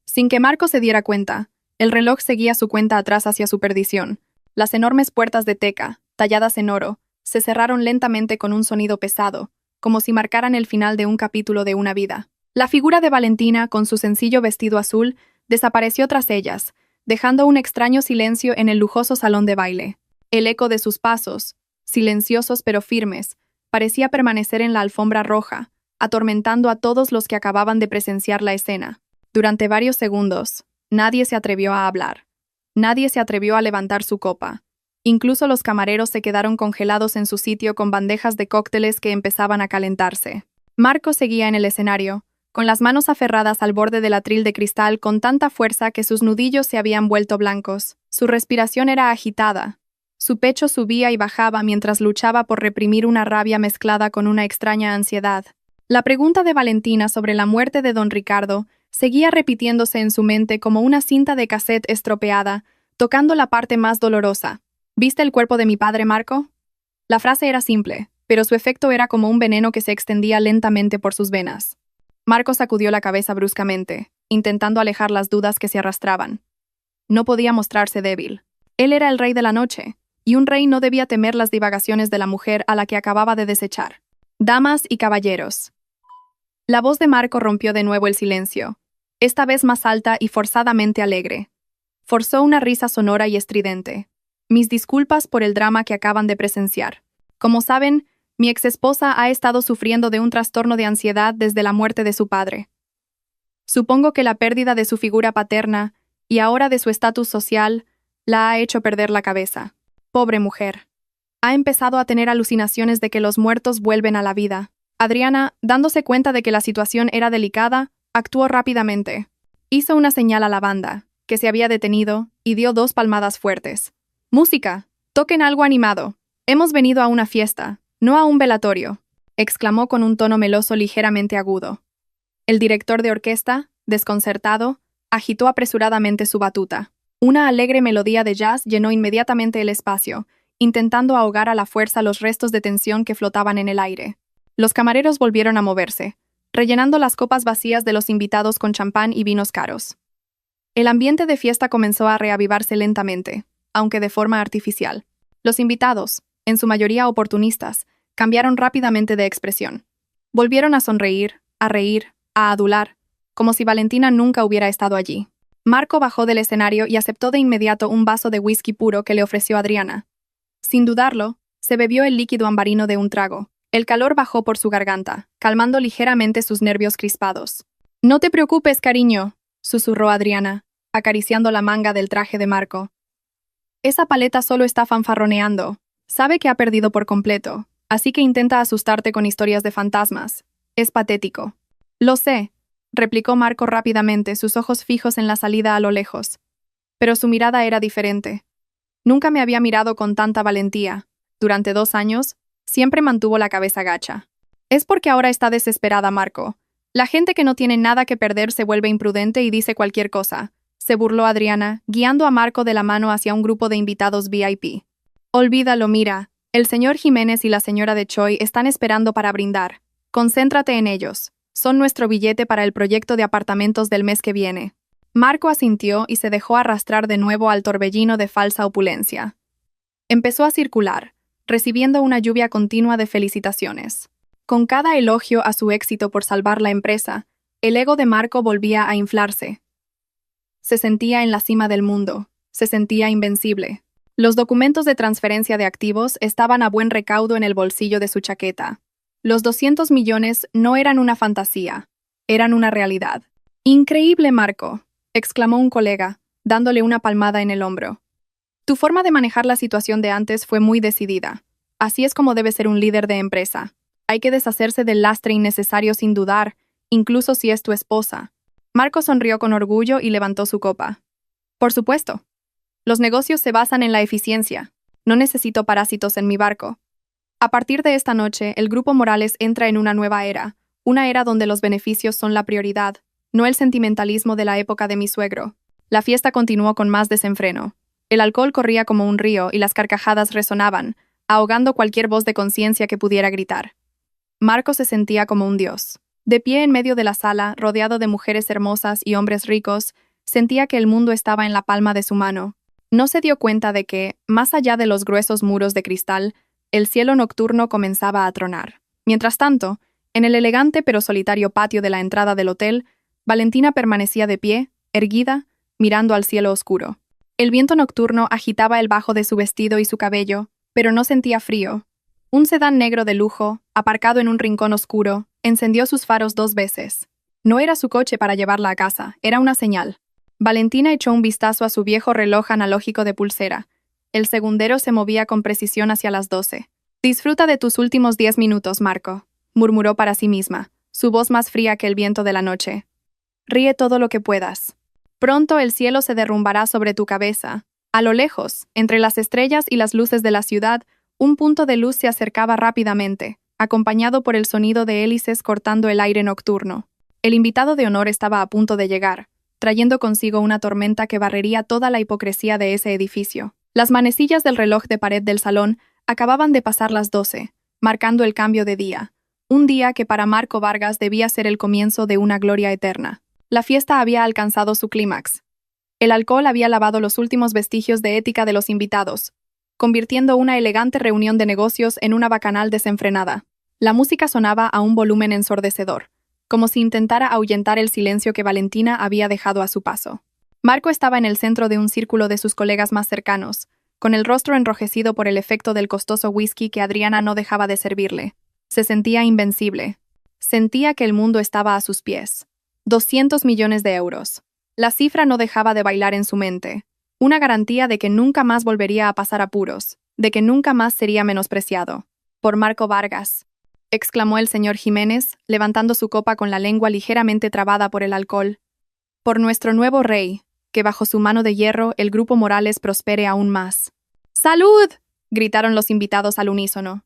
Sin que Marco se diera cuenta, el reloj seguía su cuenta atrás hacia su perdición. Las enormes puertas de teca, talladas en oro, se cerraron lentamente con un sonido pesado, como si marcaran el final de un capítulo de una vida. La figura de Valentina, con su sencillo vestido azul, desapareció tras ellas, dejando un extraño silencio en el lujoso salón de baile. El eco de sus pasos, silenciosos pero firmes, parecía permanecer en la alfombra roja, atormentando a todos los que acababan de presenciar la escena. Durante varios segundos, nadie se atrevió a hablar. Nadie se atrevió a levantar su copa. Incluso los camareros se quedaron congelados en su sitio con bandejas de cócteles que empezaban a calentarse. Marco seguía en el escenario, con las manos aferradas al borde del atril de cristal con tanta fuerza que sus nudillos se habían vuelto blancos. Su respiración era agitada. Su pecho subía y bajaba mientras luchaba por reprimir una rabia mezclada con una extraña ansiedad. La pregunta de Valentina sobre la muerte de don Ricardo seguía repitiéndose en su mente como una cinta de cassette estropeada, tocando la parte más dolorosa. ¿Viste el cuerpo de mi padre, Marco? La frase era simple, pero su efecto era como un veneno que se extendía lentamente por sus venas. Marco sacudió la cabeza bruscamente, intentando alejar las dudas que se arrastraban. No podía mostrarse débil. Él era el rey de la noche, y un rey no debía temer las divagaciones de la mujer a la que acababa de desechar. Damas y caballeros. La voz de Marco rompió de nuevo el silencio, esta vez más alta y forzadamente alegre. Forzó una risa sonora y estridente. Mis disculpas por el drama que acaban de presenciar. Como saben, mi exesposa ha estado sufriendo de un trastorno de ansiedad desde la muerte de su padre. Supongo que la pérdida de su figura paterna, y ahora de su estatus social, la ha hecho perder la cabeza. Pobre mujer. Ha empezado a tener alucinaciones de que los muertos vuelven a la vida. Adriana, dándose cuenta de que la situación era delicada, actuó rápidamente. Hizo una señal a la banda, que se había detenido, y dio 2 palmadas fuertes. «¡Música! ¡Toquen algo animado! Hemos venido a una fiesta, no a un velatorio», exclamó con un tono meloso ligeramente agudo. El director de orquesta, desconcertado, agitó apresuradamente su batuta. Una alegre melodía de jazz llenó inmediatamente el espacio, intentando ahogar a la fuerza los restos de tensión que flotaban en el aire. Los camareros volvieron a moverse, rellenando las copas vacías de los invitados con champán y vinos caros. El ambiente de fiesta comenzó a reavivarse lentamente, aunque de forma artificial. Los invitados, en su mayoría oportunistas, cambiaron rápidamente de expresión. Volvieron a sonreír, a reír, a adular, como si Valentina nunca hubiera estado allí. Marco bajó del escenario y aceptó de inmediato un vaso de whisky puro que le ofreció Adriana. Sin dudarlo, se bebió el líquido ambarino de un trago. El calor bajó por su garganta, calmando ligeramente sus nervios crispados. «No te preocupes, cariño», susurró Adriana, acariciando la manga del traje de Marco. «Esa paleta solo está fanfarroneando. Sabe que ha perdido por completo, así que intenta asustarte con historias de fantasmas. Es patético». «Lo sé», replicó Marco rápidamente, sus ojos fijos en la salida a lo lejos. Pero su mirada era diferente. Nunca me había mirado con tanta valentía. Durante 2 años, siempre mantuvo la cabeza gacha. «Es porque ahora está desesperada, Marco. La gente que no tiene nada que perder se vuelve imprudente y dice cualquier cosa, se burló Adriana, guiando a Marco de la mano hacia un grupo de invitados VIP. Olvídalo, mira. El señor Jiménez y la señora de Choi están esperando para brindar. Concéntrate en ellos. Son nuestro billete para el proyecto de apartamentos del mes que viene. Marco asintió y se dejó arrastrar de nuevo al torbellino de falsa opulencia. Empezó a circular, recibiendo una lluvia continua de felicitaciones. Con cada elogio a su éxito por salvar la empresa, el ego de Marco volvía a inflarse. Se sentía en la cima del mundo, se sentía invencible. Los documentos de transferencia de activos estaban a buen recaudo en el bolsillo de su chaqueta. Los 200 millones no eran una fantasía, eran una realidad. «Increíble, Marco», exclamó un colega, dándole una palmada en el hombro. «Tu forma de manejar la situación de antes fue muy decidida. Así es como debe ser un líder de empresa. Hay que deshacerse del lastre innecesario sin dudar, incluso si es tu esposa». Marco sonrió con orgullo y levantó su copa. «Por supuesto. Los negocios se basan en la eficiencia. No necesito parásitos en mi barco». A partir de esta noche, el Grupo Morales entra en una nueva era, una era donde los beneficios son la prioridad, no el sentimentalismo de la época de mi suegro. La fiesta continuó con más desenfreno. El alcohol corría como un río y las carcajadas resonaban, ahogando cualquier voz de conciencia que pudiera gritar. Marco se sentía como un dios. De pie en medio de la sala, rodeado de mujeres hermosas y hombres ricos, sentía que el mundo estaba en la palma de su mano. No se dio cuenta de que, más allá de los gruesos muros de cristal, el cielo nocturno comenzaba a tronar. Mientras tanto, en el elegante pero solitario patio de la entrada del hotel, Valentina permanecía de pie, erguida, mirando al cielo oscuro. El viento nocturno agitaba el bajo de su vestido y su cabello, pero no sentía frío. Un sedán negro de lujo, aparcado en un rincón oscuro, encendió sus faros 2 veces. No era su coche para llevarla a casa, era una señal. Valentina echó un vistazo a su viejo reloj analógico de pulsera. El segundero se movía con precisión hacia las 12. «Disfruta de tus últimos 10 minutos, Marco», murmuró para sí misma, su voz más fría que el viento de la noche. «Ríe todo lo que puedas. Pronto el cielo se derrumbará sobre tu cabeza». A lo lejos, entre las estrellas y las luces de la ciudad, un punto de luz se acercaba rápidamente, acompañado por el sonido de hélices cortando el aire nocturno. El invitado de honor estaba a punto de llegar, trayendo consigo una tormenta que barrería toda la hipocresía de ese edificio. Las manecillas del reloj de pared del salón acababan de pasar las 12, marcando el cambio de día. Un día que para Marco Vargas debía ser el comienzo de una gloria eterna. La fiesta había alcanzado su clímax. El alcohol había lavado los últimos vestigios de ética de los invitados, convirtiendo una elegante reunión de negocios en una bacanal desenfrenada. La música sonaba a un volumen ensordecedor, como si intentara ahuyentar el silencio que Valentina había dejado a su paso. Marco estaba en el centro de un círculo de sus colegas más cercanos, con el rostro enrojecido por el efecto del costoso whisky que Adriana no dejaba de servirle. Se sentía invencible. Sentía que el mundo estaba a sus pies. 200 millones de euros. La cifra no dejaba de bailar en su mente. Una garantía de que nunca más volvería a pasar apuros, de que nunca más sería menospreciado. «Por Marco Vargas», exclamó el señor Jiménez, levantando su copa con la lengua ligeramente trabada por el alcohol. «Por nuestro nuevo rey, que bajo su mano de hierro el Grupo Morales prospere aún más». «¡Salud!», gritaron los invitados al unísono.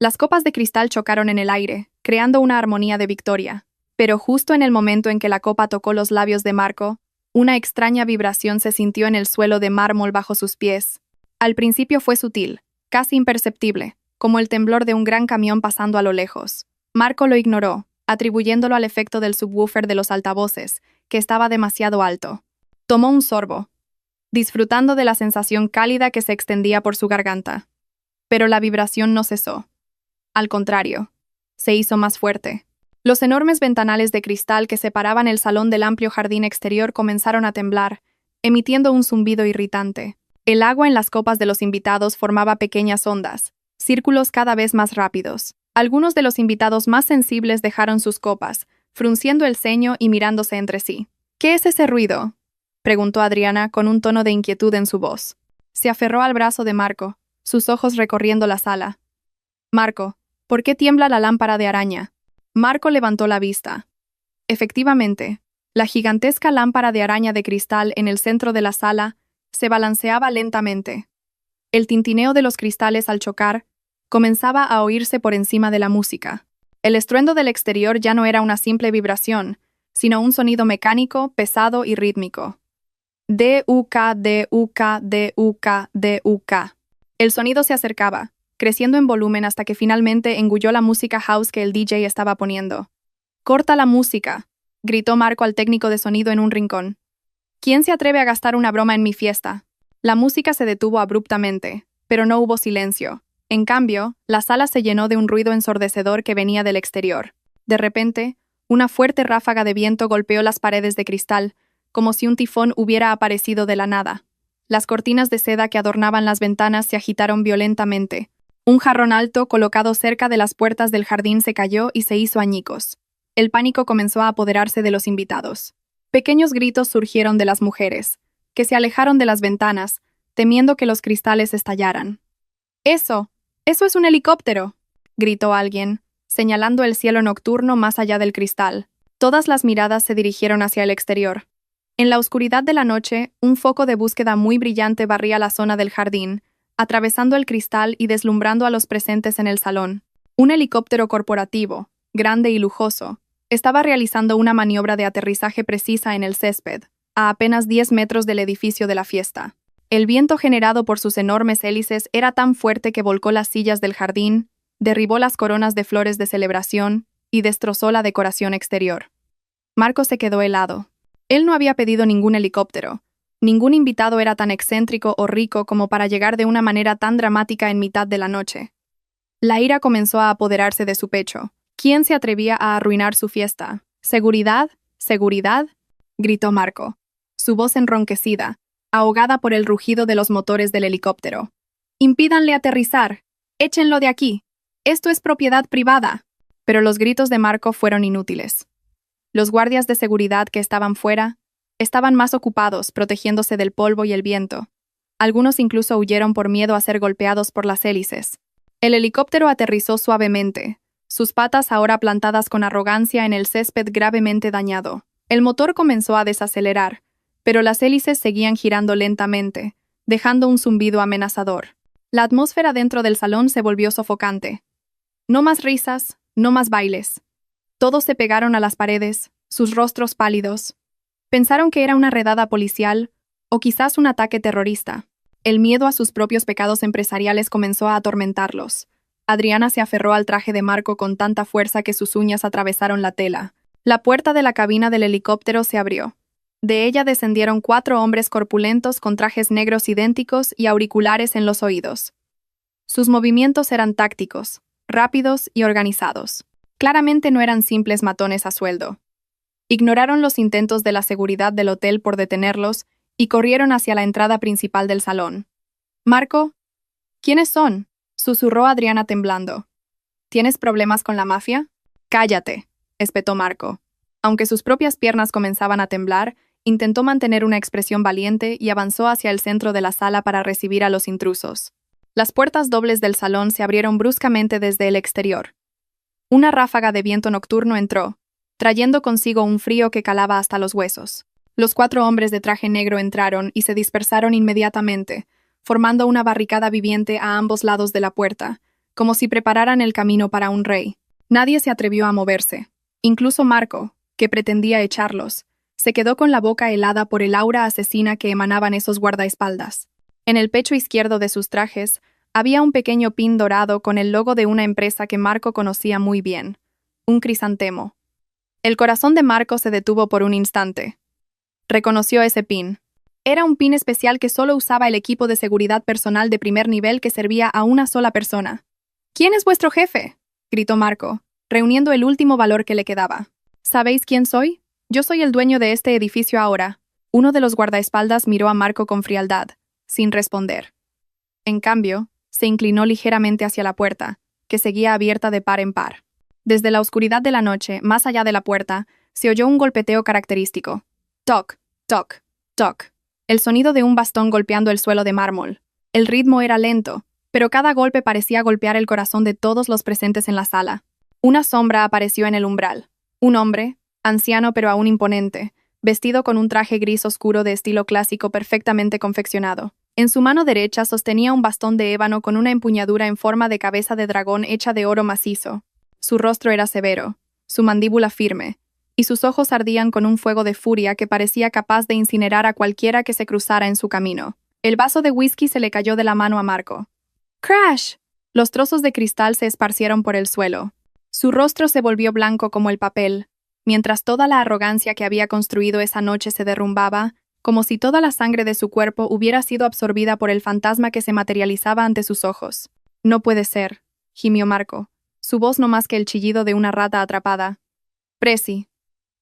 Las copas de cristal chocaron en el aire, creando una armonía de victoria. Pero justo en el momento en que la copa tocó los labios de Marco, una extraña vibración se sintió en el suelo de mármol bajo sus pies. Al principio fue sutil, casi imperceptible, como el temblor de un gran camión pasando a lo lejos. Marco lo ignoró, atribuyéndolo al efecto del subwoofer de los altavoces, que estaba demasiado alto. Tomó un sorbo, disfrutando de la sensación cálida que se extendía por su garganta. Pero la vibración no cesó. Al contrario, se hizo más fuerte. Los enormes ventanales de cristal que separaban el salón del amplio jardín exterior comenzaron a temblar, emitiendo un zumbido irritante. El agua en las copas de los invitados formaba pequeñas ondas, círculos cada vez más rápidos. Algunos de los invitados más sensibles dejaron sus copas, frunciendo el ceño y mirándose entre sí. «¿Qué es ese ruido?», preguntó Adriana con un tono de inquietud en su voz. Se aferró al brazo de Marco, sus ojos recorriendo la sala. «Marco, ¿por qué tiembla la lámpara de araña?». Marco levantó la vista. Efectivamente, la gigantesca lámpara de araña de cristal en el centro de la sala se balanceaba lentamente. El tintineo de los cristales al chocar comenzaba a oírse por encima de la música. El estruendo del exterior ya no era una simple vibración, sino un sonido mecánico, pesado y rítmico. D-U-K, D-U-K, D-U-K, D-U-K. El sonido se acercaba, creciendo en volumen hasta que finalmente engulló la música house que el DJ estaba poniendo. «¡Corta la música!», gritó Marco al técnico de sonido en un rincón. «¿Quién se atreve a gastar una broma en mi fiesta?». La música se detuvo abruptamente, pero no hubo silencio. En cambio, la sala se llenó de un ruido ensordecedor que venía del exterior. De repente, una fuerte ráfaga de viento golpeó las paredes de cristal, como si un tifón hubiera aparecido de la nada. Las cortinas de seda que adornaban las ventanas se agitaron violentamente. Un jarrón alto colocado cerca de las puertas del jardín se cayó y se hizo añicos. El pánico comenzó a apoderarse de los invitados. Pequeños gritos surgieron de las mujeres, que se alejaron de las ventanas, temiendo que los cristales estallaran. ¡Eso! ¡Eso es un helicóptero!, gritó alguien, señalando el cielo nocturno más allá del cristal. Todas las miradas se dirigieron hacia el exterior. En la oscuridad de la noche, un foco de búsqueda muy brillante barría la zona del jardín, atravesando el cristal y deslumbrando a los presentes en el salón. Un helicóptero corporativo, grande y lujoso, estaba realizando una maniobra de aterrizaje precisa en el césped, a apenas 10 metros del edificio de la fiesta. El viento generado por sus enormes hélices era tan fuerte que volcó las sillas del jardín, derribó las coronas de flores de celebración y destrozó la decoración exterior. Marco se quedó helado. Él no había pedido ningún helicóptero. Ningún invitado era tan excéntrico o rico como para llegar de una manera tan dramática en mitad de la noche. La ira comenzó a apoderarse de su pecho. ¿Quién se atrevía a arruinar su fiesta? ¿Seguridad? ¿Seguridad?, gritó Marco, su voz enronquecida, ahogada por el rugido de los motores del helicóptero. «Impídanle aterrizar. Échenlo de aquí. Esto es propiedad privada». Pero los gritos de Marco fueron inútiles. Los guardias de seguridad que estaban fuera estaban más ocupados protegiéndose del polvo y el viento. Algunos incluso huyeron por miedo a ser golpeados por las hélices. El helicóptero aterrizó suavemente, sus patas ahora plantadas con arrogancia en el césped gravemente dañado. El motor comenzó a desacelerar, pero las hélices seguían girando lentamente, dejando un zumbido amenazador. La atmósfera dentro del salón se volvió sofocante. No más risas, no más bailes. Todos se pegaron a las paredes, sus rostros pálidos. Pensaron que era una redada policial o quizás un ataque terrorista. El miedo a sus propios pecados empresariales comenzó a atormentarlos. Adriana se aferró al traje de Marco con tanta fuerza que sus uñas atravesaron la tela. La puerta de la cabina del helicóptero se abrió. De ella descendieron 4 hombres corpulentos con trajes negros idénticos y auriculares en los oídos. Sus movimientos eran tácticos, rápidos y organizados. Claramente no eran simples matones a sueldo. Ignoraron los intentos de la seguridad del hotel por detenerlos y corrieron hacia la entrada principal del salón. «Marco, ¿quiénes son?», susurró Adriana temblando. «¿Tienes problemas con la mafia?». «Cállate», espetó Marco. Aunque sus propias piernas comenzaban a temblar, intentó mantener una expresión valiente y avanzó hacia el centro de la sala para recibir a los intrusos. Las puertas dobles del salón se abrieron bruscamente desde el exterior. Una ráfaga de viento nocturno entró, trayendo consigo un frío que calaba hasta los huesos. Los 4 hombres de traje negro entraron y se dispersaron inmediatamente, formando una barricada viviente a ambos lados de la puerta, como si prepararan el camino para un rey. Nadie se atrevió a moverse. Incluso Marco, que pretendía echarlos, se quedó con la boca helada por el aura asesina que emanaban esos guardaespaldas. En el pecho izquierdo de sus trajes había un pequeño pin dorado con el logo de una empresa que Marco conocía muy bien, un crisantemo. El corazón de Marco se detuvo por un instante. Reconoció ese pin. Era un pin especial que solo usaba el equipo de seguridad personal de primer nivel que servía a una sola persona. «¿Quién es vuestro jefe?», gritó Marco, reuniendo el último valor que le quedaba. «¿Sabéis quién soy? Yo soy el dueño de este edificio ahora». Uno de los guardaespaldas miró a Marco con frialdad, sin responder. En cambio, se inclinó ligeramente hacia la puerta, que seguía abierta de par en par. Desde la oscuridad de la noche, más allá de la puerta, se oyó un golpeteo característico. Toc, toc, toc. El sonido de un bastón golpeando el suelo de mármol. El ritmo era lento, pero cada golpe parecía golpear el corazón de todos los presentes en la sala. Una sombra apareció en el umbral. Un hombre, anciano pero aún imponente, vestido con un traje gris oscuro de estilo clásico perfectamente confeccionado. En su mano derecha sostenía un bastón de ébano con una empuñadura en forma de cabeza de dragón hecha de oro macizo. Su rostro era severo, su mandíbula firme, y sus ojos ardían con un fuego de furia que parecía capaz de incinerar a cualquiera que se cruzara en su camino. El vaso de whisky se le cayó de la mano a Marco. ¡Crash! Los trozos de cristal se esparcieron por el suelo. Su rostro se volvió blanco como el papel, mientras toda la arrogancia que había construido esa noche se derrumbaba, como si toda la sangre de su cuerpo hubiera sido absorbida por el fantasma que se materializaba ante sus ojos. No puede ser, gimió Marco, su voz no más que el chillido de una rata atrapada.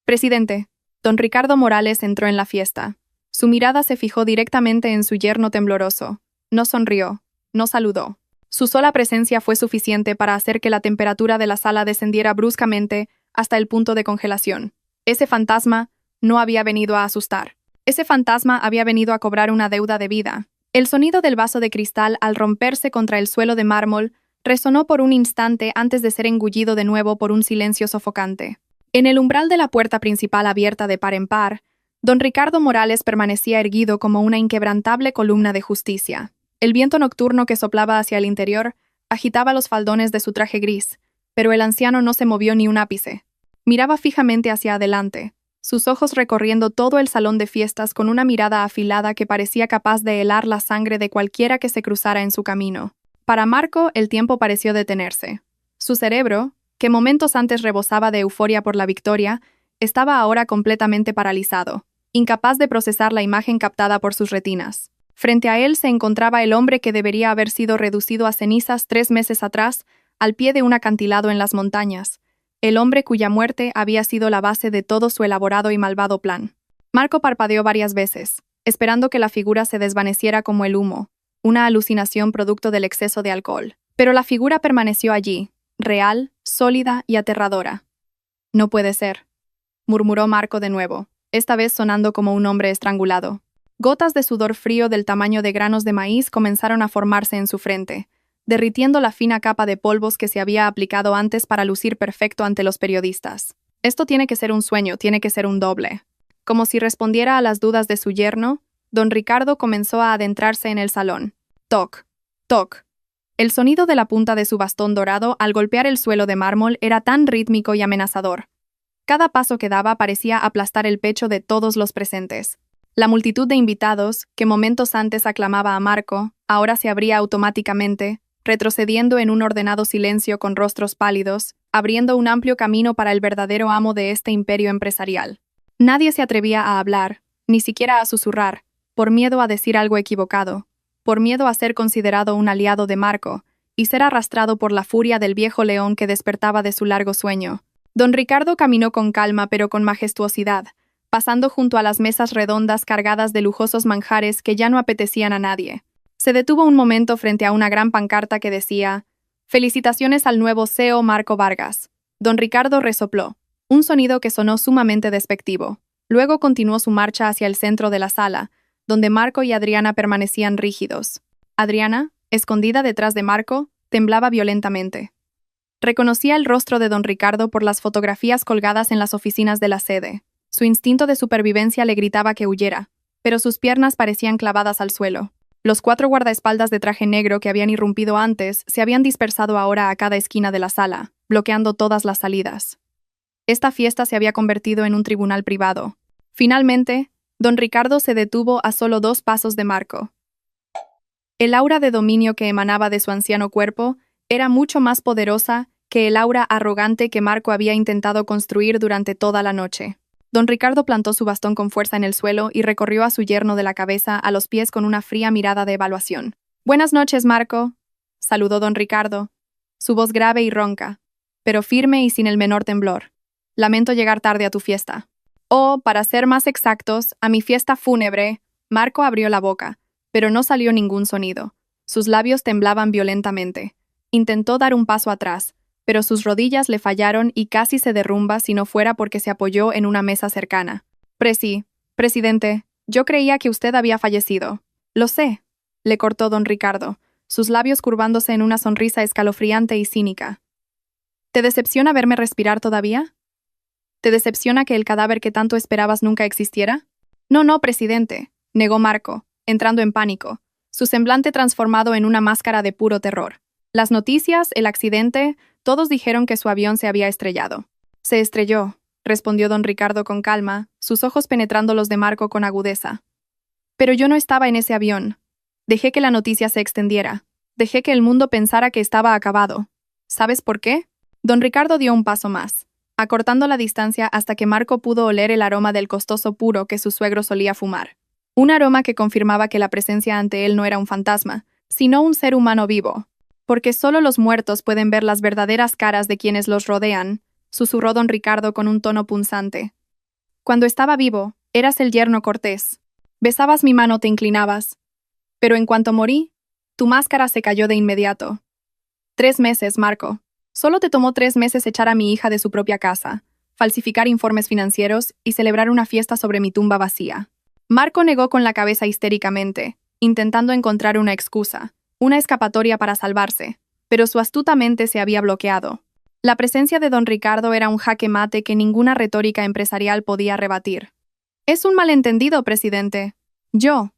Presidente. Don Ricardo Morales entró en la fiesta. Su mirada se fijó directamente en su yerno tembloroso. No sonrió, no saludó. Su sola presencia fue suficiente para hacer que la temperatura de la sala descendiera bruscamente hasta el punto de congelación. Ese fantasma no había venido a asustar. Ese fantasma había venido a cobrar una deuda de vida. El sonido del vaso de cristal al romperse contra el suelo de mármol resonó por un instante antes de ser engullido de nuevo por un silencio sofocante. En el umbral de la puerta principal abierta de par en par, don Ricardo Morales permanecía erguido como una inquebrantable columna de justicia. El viento nocturno que soplaba hacia el interior agitaba los faldones de su traje gris, pero el anciano no se movió ni un ápice. Miraba fijamente hacia adelante, sus ojos recorriendo todo el salón de fiestas con una mirada afilada que parecía capaz de helar la sangre de cualquiera que se cruzara en su camino. Para Marco, el tiempo pareció detenerse. Su cerebro, que momentos antes rebosaba de euforia por la victoria, estaba ahora completamente paralizado, incapaz de procesar la imagen captada por sus retinas. Frente a él se encontraba el hombre que debería haber sido reducido a cenizas 3 meses atrás, al pie de un acantilado en las montañas, el hombre cuya muerte había sido la base de todo su elaborado y malvado plan. Marco parpadeó varias veces, esperando que la figura se desvaneciera como el humo, una alucinación producto del exceso de alcohol. Pero la figura permaneció allí, real, sólida y aterradora. «No puede ser», murmuró Marco de nuevo, esta vez sonando como un hombre estrangulado. Gotas de sudor frío del tamaño de granos de maíz comenzaron a formarse en su frente, derritiendo la fina capa de polvos que se había aplicado antes para lucir perfecto ante los periodistas. Esto tiene que ser un sueño, tiene que ser un doble. Como si respondiera a las dudas de su yerno, don Ricardo comenzó a adentrarse en el salón. Toc, toc. El sonido de la punta de su bastón dorado al golpear el suelo de mármol era tan rítmico y amenazador. Cada paso que daba parecía aplastar el pecho de todos los presentes. La multitud de invitados, que momentos antes aclamaba a Marco, ahora se abría automáticamente, retrocediendo en un ordenado silencio con rostros pálidos, abriendo un amplio camino para el verdadero amo de este imperio empresarial. Nadie se atrevía a hablar, ni siquiera a susurrar, por miedo a decir algo equivocado, por miedo a ser considerado un aliado de Marco, y ser arrastrado por la furia del viejo león que despertaba de su largo sueño. Don Ricardo caminó con calma pero con majestuosidad, pasando junto a las mesas redondas cargadas de lujosos manjares que ya no apetecían a nadie. Se detuvo un momento frente a una gran pancarta que decía: «Felicitaciones al nuevo CEO Marco Vargas». Don Ricardo resopló, un sonido que sonó sumamente despectivo. Luego continuó su marcha hacia el centro de la sala, donde Marco y Adriana permanecían rígidos. Adriana, escondida detrás de Marco, temblaba violentamente. Reconocía el rostro de don Ricardo por las fotografías colgadas en las oficinas de la sede. Su instinto de supervivencia le gritaba que huyera, pero sus piernas parecían clavadas al suelo. Los 4 guardaespaldas de traje negro que habían irrumpido antes se habían dispersado ahora a cada esquina de la sala, bloqueando todas las salidas. Esta fiesta se había convertido en un tribunal privado. Finalmente, don Ricardo se detuvo a solo 2 pasos de Marco. El aura de dominio que emanaba de su anciano cuerpo era mucho más poderosa que el aura arrogante que Marco había intentado construir durante toda la noche. Don Ricardo plantó su bastón con fuerza en el suelo y recorrió a su yerno de la cabeza a los pies con una fría mirada de evaluación. «Buenas noches, Marco», saludó don Ricardo, su voz grave y ronca, pero firme y sin el menor temblor. «Lamento llegar tarde a tu fiesta». «Oh, para ser más exactos, a mi fiesta fúnebre». Marco abrió la boca, pero no salió ningún sonido. Sus labios temblaban violentamente. Intentó dar un paso atrás, pero sus rodillas le fallaron y casi se derrumba si no fuera porque se apoyó en una mesa cercana. Presidente, yo creía que usted había fallecido». «Lo sé», le cortó don Ricardo, sus labios curvándose en una sonrisa escalofriante y cínica. «¿Te decepciona verme respirar todavía? ¿Te decepciona que el cadáver que tanto esperabas nunca existiera?» No, presidente», negó Marco, entrando en pánico, su semblante transformado en una máscara de puro terror. Las noticias, el accidente, todos dijeron que su avión se había estrellado. Se estrelló, respondió don Ricardo con calma, sus ojos penetrando los de Marco con agudeza. Pero yo no estaba en ese avión. Dejé que la noticia se extendiera. Dejé que el mundo pensara que estaba acabado. ¿Sabes por qué? Don Ricardo dio un paso más, acortando la distancia hasta que Marco pudo oler el aroma del costoso puro que su suegro solía fumar. Un aroma que confirmaba que la presencia ante él no era un fantasma, sino un ser humano vivo. Porque solo los muertos pueden ver las verdaderas caras de quienes los rodean, susurró don Ricardo con un tono punzante. Cuando estaba vivo, eras el yerno cortés. Besabas mi mano, te inclinabas. Pero en cuanto morí, tu máscara se cayó de inmediato. 3 meses, Marco. Solo te tomó 3 meses echar a mi hija de su propia casa, falsificar informes financieros y celebrar una fiesta sobre mi tumba vacía. Marco negó con la cabeza histéricamente, intentando encontrar una excusa, una escapatoria para salvarse, pero su astuta mente se había bloqueado. La presencia de don Ricardo era un jaque mate que ninguna retórica empresarial podía rebatir. Es un malentendido, presidente. Yo.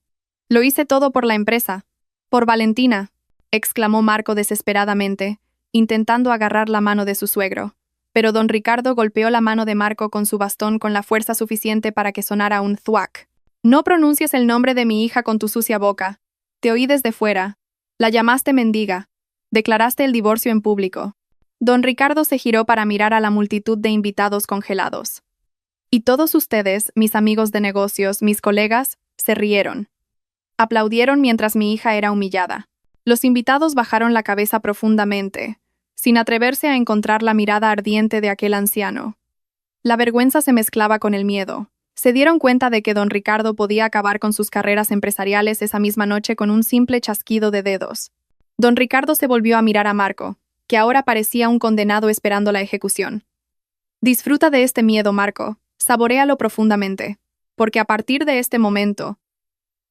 Lo hice todo por la empresa. Por Valentina, exclamó Marco desesperadamente, intentando agarrar la mano de su suegro. Pero don Ricardo golpeó la mano de Marco con su bastón con la fuerza suficiente para que sonara un thuac. No pronuncies el nombre de mi hija con tu sucia boca. Te oí desde fuera. La llamaste mendiga. Declaraste el divorcio en público. Don Ricardo se giró para mirar a la multitud de invitados congelados. Y todos ustedes, mis amigos de negocios, mis colegas, se rieron. Aplaudieron mientras mi hija era humillada. Los invitados bajaron la cabeza profundamente, sin atreverse a encontrar la mirada ardiente de aquel anciano. La vergüenza se mezclaba con el miedo. Se dieron cuenta de que don Ricardo podía acabar con sus carreras empresariales esa misma noche con un simple chasquido de dedos. Don Ricardo se volvió a mirar a Marco, que ahora parecía un condenado esperando la ejecución. Disfruta de este miedo, Marco, saboréalo profundamente, porque a partir de este momento,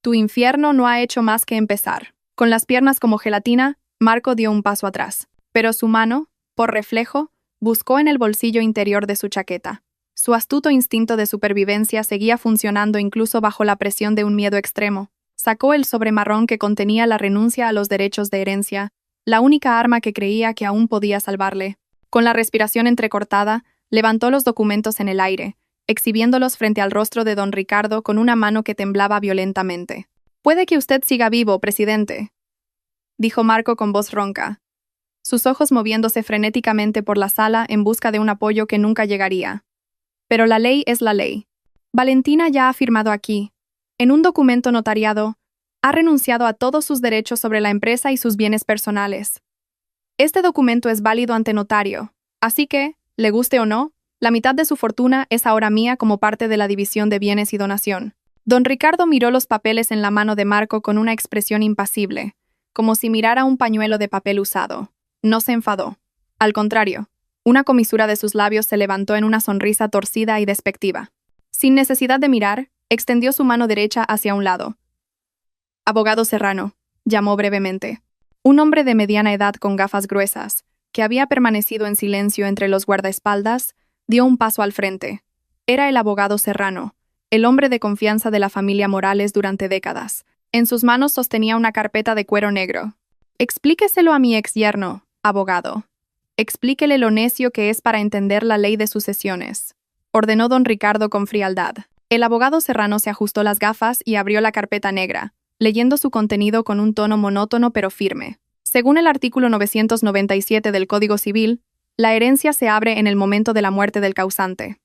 tu infierno no ha hecho más que empezar. Con las piernas como gelatina, Marco dio un paso atrás, pero su mano, por reflejo, buscó en el bolsillo interior de su chaqueta. Su astuto instinto de supervivencia seguía funcionando incluso bajo la presión de un miedo extremo. Sacó el sobre marrón que contenía la renuncia a los derechos de herencia, la única arma que creía que aún podía salvarle. Con la respiración entrecortada, levantó los documentos en el aire, exhibiéndolos frente al rostro de don Ricardo con una mano que temblaba violentamente. «Puede que usted siga vivo, presidente», dijo Marco con voz ronca, sus ojos moviéndose frenéticamente por la sala en busca de un apoyo que nunca llegaría. «Pero la ley es la ley. Valentina ya ha firmado aquí, en un documento notariado, ha renunciado a todos sus derechos sobre la empresa y sus bienes personales. Este documento es válido ante notario, así que, le guste o no, la mitad de su fortuna es ahora mía como parte de la división de bienes y donación». Don Ricardo miró los papeles en la mano de Marco con una expresión impasible, como si mirara un pañuelo de papel usado. No se enfadó. Al contrario, una comisura de sus labios se levantó en una sonrisa torcida y despectiva. Sin necesidad de mirar, extendió su mano derecha hacia un lado. «Abogado Serrano», llamó brevemente. Un hombre de mediana edad con gafas gruesas, que había permanecido en silencio entre los guardaespaldas, dio un paso al frente. Era el abogado Serrano, el hombre de confianza de la familia Morales durante décadas. En sus manos sostenía una carpeta de cuero negro. «Explíqueselo a mi exyerno, abogado. Explíquele lo necio que es para entender la ley de sucesiones», ordenó don Ricardo con frialdad. El abogado Serrano se ajustó las gafas y abrió la carpeta negra, leyendo su contenido con un tono monótono pero firme. Según el artículo 997 del Código Civil, la herencia se abre en el momento de la muerte del causante.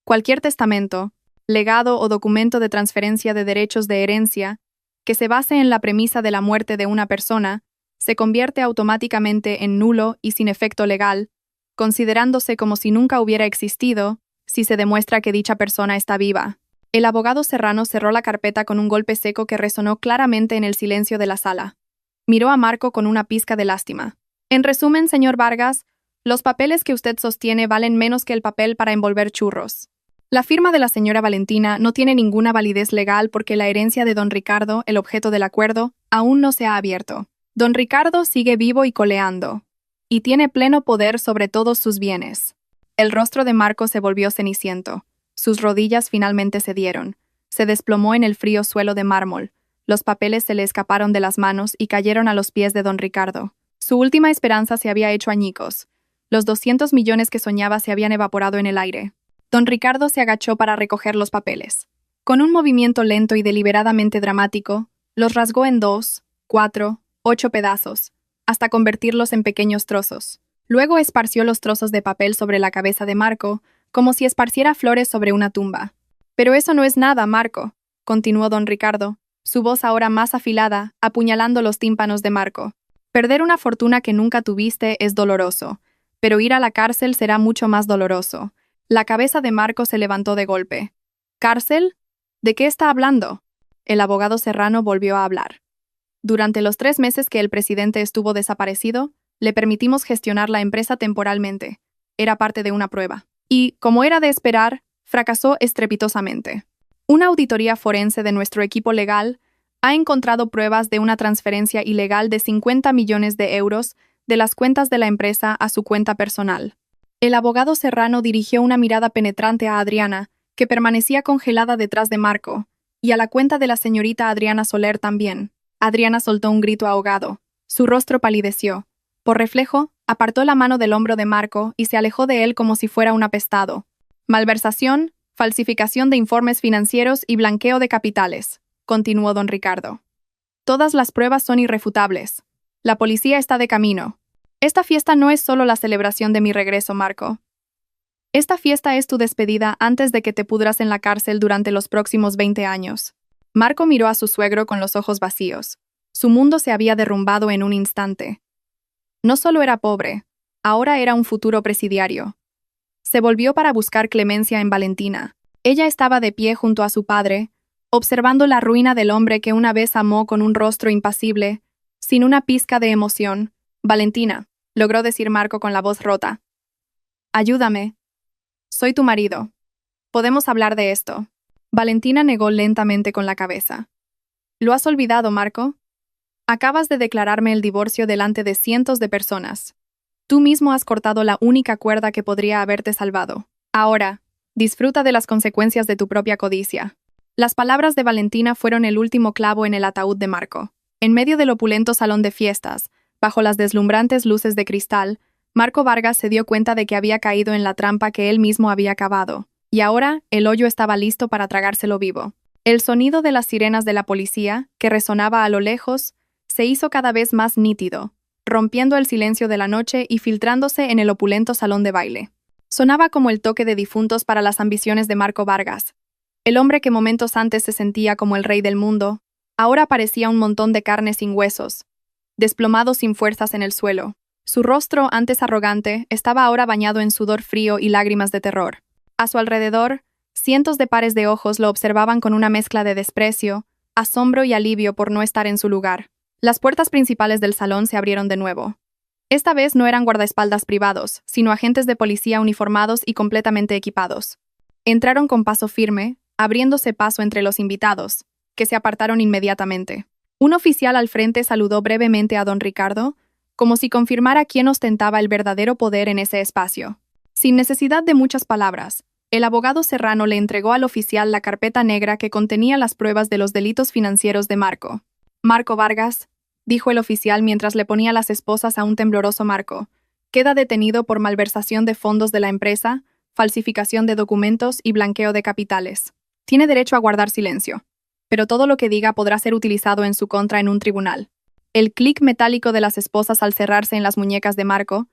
Cualquier testamento, legado o documento de transferencia de derechos de herencia que se base en la premisa de la muerte de una persona se convierte automáticamente en nulo y sin efecto legal, considerándose como si nunca hubiera existido si se demuestra que dicha persona está viva. El abogado Serrano cerró la carpeta con un golpe seco que resonó claramente en el silencio de la sala. Miró a Marco con una pizca de lástima. «En resumen, señor Vargas, los papeles que usted sostiene valen menos que el papel para envolver churros. La firma de la señora Valentina no tiene ninguna validez legal porque la herencia de don Ricardo, el objeto del acuerdo, aún no se ha abierto. Don Ricardo sigue vivo y coleando, y tiene pleno poder sobre todos sus bienes». El rostro de Marco se volvió ceniciento. Sus rodillas finalmente cedieron. Se desplomó en el frío suelo de mármol. Los papeles se le escaparon de las manos y cayeron a los pies de don Ricardo. Su última esperanza se había hecho añicos. Los 200 millones que soñaba se habían evaporado en el aire. Don Ricardo se agachó para recoger los papeles. Con un movimiento lento y deliberadamente dramático, los rasgó en 2, 4, 8 pedazos, hasta convertirlos en pequeños trozos. Luego esparció los trozos de papel sobre la cabeza de Marco, como si esparciera flores sobre una tumba. «Pero eso no es nada, Marco», continuó don Ricardo, su voz ahora más afilada, apuñalando los tímpanos de Marco. «Perder una fortuna que nunca tuviste es doloroso, pero ir a la cárcel será mucho más doloroso». La cabeza de Marco se levantó de golpe. «¿Cárcel? ¿De qué está hablando?». El abogado Serrano volvió a hablar. «Durante los 3 meses que el presidente estuvo desaparecido, le permitimos gestionar la empresa temporalmente. Era parte de una prueba. Y, como era de esperar, fracasó estrepitosamente. Una auditoría forense de nuestro equipo legal ha encontrado pruebas de una transferencia ilegal de 50 millones de euros de las cuentas de la empresa a su cuenta personal». El abogado Serrano dirigió una mirada penetrante a Adriana, que permanecía congelada detrás de Marco, y a la cuenta de la señorita Adriana Soler también. Adriana soltó un grito ahogado. Su rostro palideció. Por reflejo, apartó la mano del hombro de Marco y se alejó de él como si fuera un apestado. «Malversación, falsificación de informes financieros y blanqueo de capitales», continuó don Ricardo. «Todas las pruebas son irrefutables. La policía está de camino. Esta fiesta no es solo la celebración de mi regreso, Marco. Esta fiesta es tu despedida antes de que te pudras en la cárcel durante los próximos 20 años». Marco miró a su suegro con los ojos vacíos. Su mundo se había derrumbado en un instante. No solo era pobre, ahora era un futuro presidiario. Se volvió para buscar clemencia en Valentina. Ella estaba de pie junto a su padre, observando la ruina del hombre que una vez amó con un rostro impasible, sin una pizca de emoción. «Valentina», logró decir Marco con la voz rota. «Ayúdame. Soy tu marido. Podemos hablar de esto». Valentina negó lentamente con la cabeza. «¿Lo has olvidado, Marco? Acabas de declararme el divorcio delante de cientos de personas. Tú mismo has cortado la única cuerda que podría haberte salvado. Ahora, disfruta de las consecuencias de tu propia codicia». Las palabras de Valentina fueron el último clavo en el ataúd de Marco. En medio del opulento salón de fiestas, bajo las deslumbrantes luces de cristal, Marco Vargas se dio cuenta de que había caído en la trampa que él mismo había cavado, y ahora el hoyo estaba listo para tragárselo vivo. El sonido de las sirenas de la policía, que resonaba a lo lejos, se hizo cada vez más nítido, rompiendo el silencio de la noche y filtrándose en el opulento salón de baile. Sonaba como el toque de difuntos para las ambiciones de Marco Vargas. El hombre que momentos antes se sentía como el rey del mundo, ahora parecía un montón de carne sin huesos, desplomado sin fuerzas en el suelo. Su rostro, antes arrogante, estaba ahora bañado en sudor frío y lágrimas de terror. A su alrededor, cientos de pares de ojos lo observaban con una mezcla de desprecio, asombro y alivio por no estar en su lugar. Las puertas principales del salón se abrieron de nuevo. Esta vez no eran guardaespaldas privados, sino agentes de policía uniformados y completamente equipados. Entraron con paso firme, abriéndose paso entre los invitados, que se apartaron inmediatamente. Un oficial al frente saludó brevemente a don Ricardo, como si confirmara quién ostentaba el verdadero poder en ese espacio. Sin necesidad de muchas palabras, el abogado Serrano le entregó al oficial la carpeta negra que contenía las pruebas de los delitos financieros de Marco. «Marco Vargas», dijo el oficial mientras le ponía las esposas a un tembloroso Marco, «queda detenido por malversación de fondos de la empresa, falsificación de documentos y blanqueo de capitales. Tiene derecho a guardar silencio, pero todo lo que diga podrá ser utilizado en su contra en un tribunal». El clic metálico de las esposas al cerrarse en las muñecas de Marco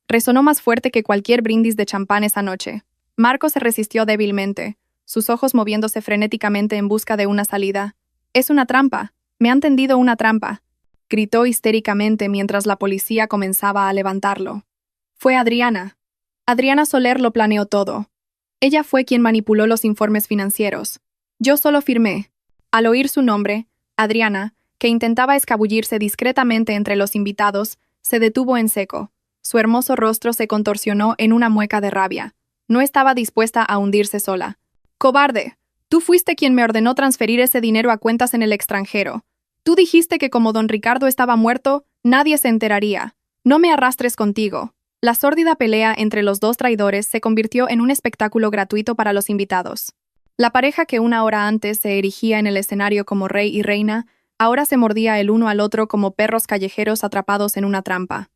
resonó más fuerte que cualquier brindis de champán esa noche. Marco se resistió débilmente, sus ojos moviéndose frenéticamente en busca de una salida. «Es una trampa. Me han tendido una trampa», gritó histéricamente mientras la policía comenzaba a levantarlo. «Fue Adriana. Adriana Soler lo planeó todo. Ella fue quien manipuló los informes financieros. Yo solo firmé». Al oír su nombre, Adriana, que intentaba escabullirse discretamente entre los invitados, se detuvo en seco. Su hermoso rostro se contorsionó en una mueca de rabia. No estaba dispuesta a hundirse sola. «Cobarde. Tú fuiste quien me ordenó transferir ese dinero a cuentas en el extranjero. Tú dijiste que como don Ricardo estaba muerto, nadie se enteraría. No me arrastres contigo». La sórdida pelea entre los dos traidores se convirtió en un espectáculo gratuito para los invitados. La pareja que una hora antes se erigía en el escenario como rey y reina, Ahora se mordía el uno al otro como perros callejeros atrapados en una trampa.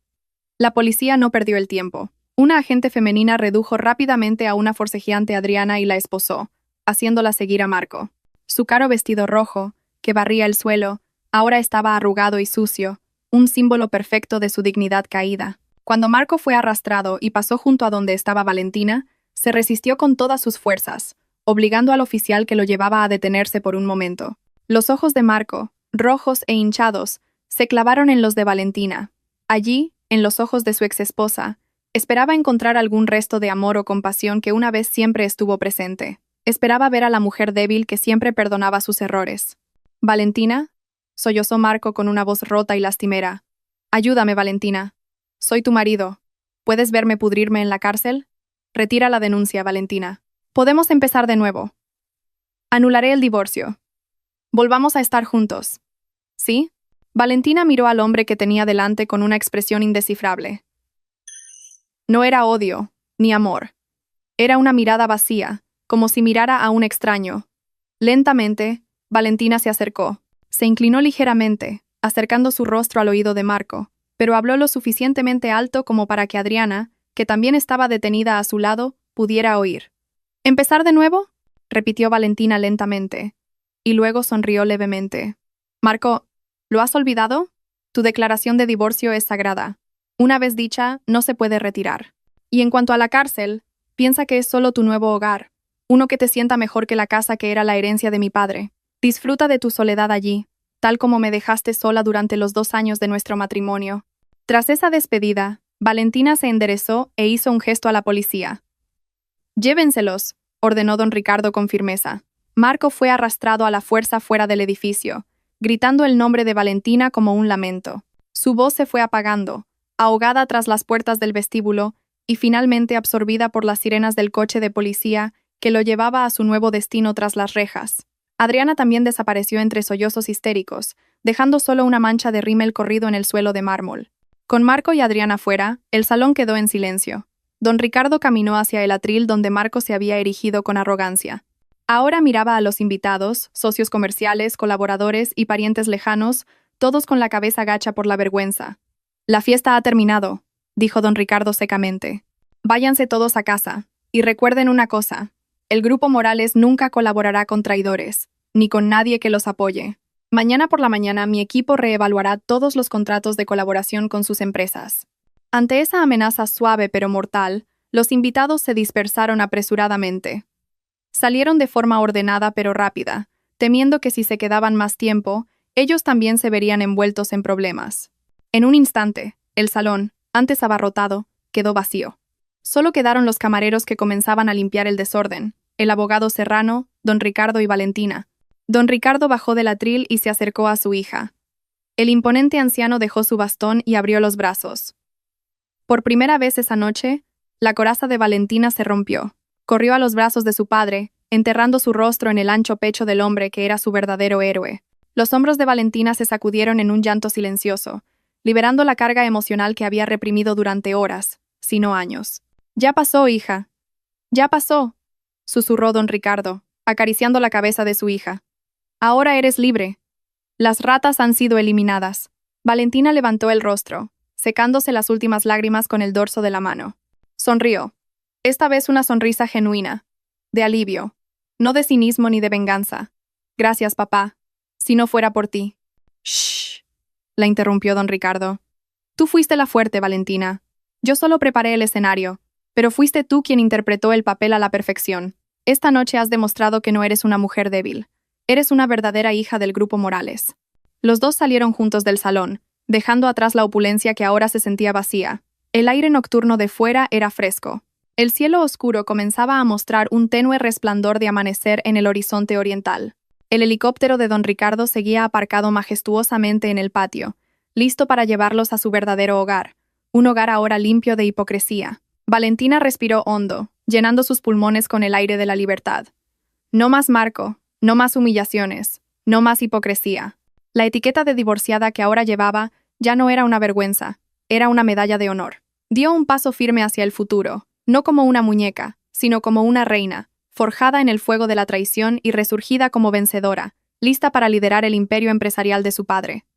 La policía no perdió el tiempo. Una agente femenina redujo rápidamente a una forcejeante Adriana y la esposó, haciéndola seguir a Marco. Su caro vestido rojo, que barría el suelo, ahora estaba arrugado y sucio, un símbolo perfecto de su dignidad caída. Cuando Marco fue arrastrado y pasó junto a donde estaba Valentina, se resistió con todas sus fuerzas, obligando al oficial que lo llevaba a detenerse por un momento. Los ojos de Marco, rojos e hinchados, se clavaron en los de Valentina. Allí, en los ojos de su exesposa, esperaba encontrar algún resto de amor o compasión que una vez siempre estuvo presente. Esperaba ver a la mujer débil que siempre perdonaba sus errores. «Valentina», sollozó Marco con una voz rota y lastimera. «Ayúdame, Valentina. Soy tu marido. ¿Puedes verme pudrirme en la cárcel? Retira la denuncia, Valentina. Podemos empezar de nuevo. Anularé el divorcio. Volvamos a estar juntos. ¿Sí?» Valentina miró al hombre que tenía delante con una expresión indescifrable. No era odio, ni amor. Era una mirada vacía, como si mirara a un extraño. Lentamente, Valentina se acercó. Se inclinó ligeramente, acercando su rostro al oído de Marco, pero habló lo suficientemente alto como para que Adriana, que también estaba detenida a su lado, pudiera oír. «¿Empezar de nuevo?», repitió Valentina lentamente, y luego sonrió levemente. «Marco, ¿lo has olvidado? Tu declaración de divorcio es sagrada. Una vez dicha, no se puede retirar. Y en cuanto a la cárcel, piensa que es solo tu nuevo hogar, uno que te sienta mejor que la casa que era la herencia de mi padre. Disfruta de tu soledad allí, tal como me dejaste sola durante los 2 años de nuestro matrimonio». Tras esa despedida, Valentina se enderezó e hizo un gesto a la policía. «Llévenselos», ordenó don Ricardo con firmeza. Marco fue arrastrado a la fuerza fuera del edificio, gritando el nombre de Valentina como un lamento. Su voz se fue apagando, ahogada tras las puertas del vestíbulo y finalmente absorbida por las sirenas del coche de policía que lo llevaba a su nuevo destino tras las rejas. Adriana también desapareció entre sollozos histéricos, dejando solo una mancha de rímel corrido en el suelo de mármol. Con Marco y Adriana fuera, el salón quedó en silencio. Don Ricardo caminó hacia el atril donde Marco se había erigido con arrogancia. Ahora miraba a los invitados, socios comerciales, colaboradores y parientes lejanos, todos con la cabeza gacha por la vergüenza. «La fiesta ha terminado», dijo don Ricardo secamente. «Váyanse todos a casa. Y recuerden una cosa. El Grupo Morales nunca colaborará con traidores, ni con nadie que los apoye. Mañana por la mañana mi equipo reevaluará todos los contratos de colaboración con sus empresas». Ante esa amenaza suave pero mortal, los invitados se dispersaron apresuradamente. Salieron de forma ordenada pero rápida, temiendo que si se quedaban más tiempo, ellos también se verían envueltos en problemas. En un instante, el salón, antes abarrotado, quedó vacío. Solo quedaron los camareros que comenzaban a limpiar el desorden, el abogado Serrano, don Ricardo y Valentina. Don Ricardo bajó del atril y se acercó a su hija. El imponente anciano dejó su bastón y abrió los brazos. Por primera vez esa noche, la coraza de Valentina se rompió. Corrió a los brazos de su padre, enterrando su rostro en el ancho pecho del hombre que era su verdadero héroe. Los hombros de Valentina se sacudieron en un llanto silencioso, liberando la carga emocional que había reprimido durante horas, si no años. «Ya pasó, hija. Ya pasó», susurró don Ricardo, acariciando la cabeza de su hija. «Ahora eres libre. Las ratas han sido eliminadas». Valentina levantó el rostro, secándose las últimas lágrimas con el dorso de la mano. Sonrió. Esta vez una sonrisa genuina, de alivio, no de cinismo ni de venganza. «Gracias, papá. Si no fuera por ti». «Shh», la interrumpió don Ricardo. «Tú fuiste la fuerte, Valentina. Yo solo preparé el escenario, pero fuiste tú quien interpretó el papel a la perfección. Esta noche has demostrado que no eres una mujer débil. Eres una verdadera hija del Grupo Morales». Los dos salieron juntos del salón, dejando atrás la opulencia que ahora se sentía vacía. El aire nocturno de fuera era fresco. El cielo oscuro comenzaba a mostrar un tenue resplandor de amanecer en el horizonte oriental. El helicóptero de don Ricardo seguía aparcado majestuosamente en el patio, listo para llevarlos a su verdadero hogar, un hogar ahora limpio de hipocresía. Valentina respiró hondo, llenando sus pulmones con el aire de la libertad. No más Marco, no más humillaciones, no más hipocresía. La etiqueta de divorciada que ahora llevaba ya no era una vergüenza, era una medalla de honor. Dio un paso firme hacia el futuro, no como una muñeca, sino como una reina, forjada en el fuego de la traición y resurgida como vencedora, lista para liderar el imperio empresarial de su padre.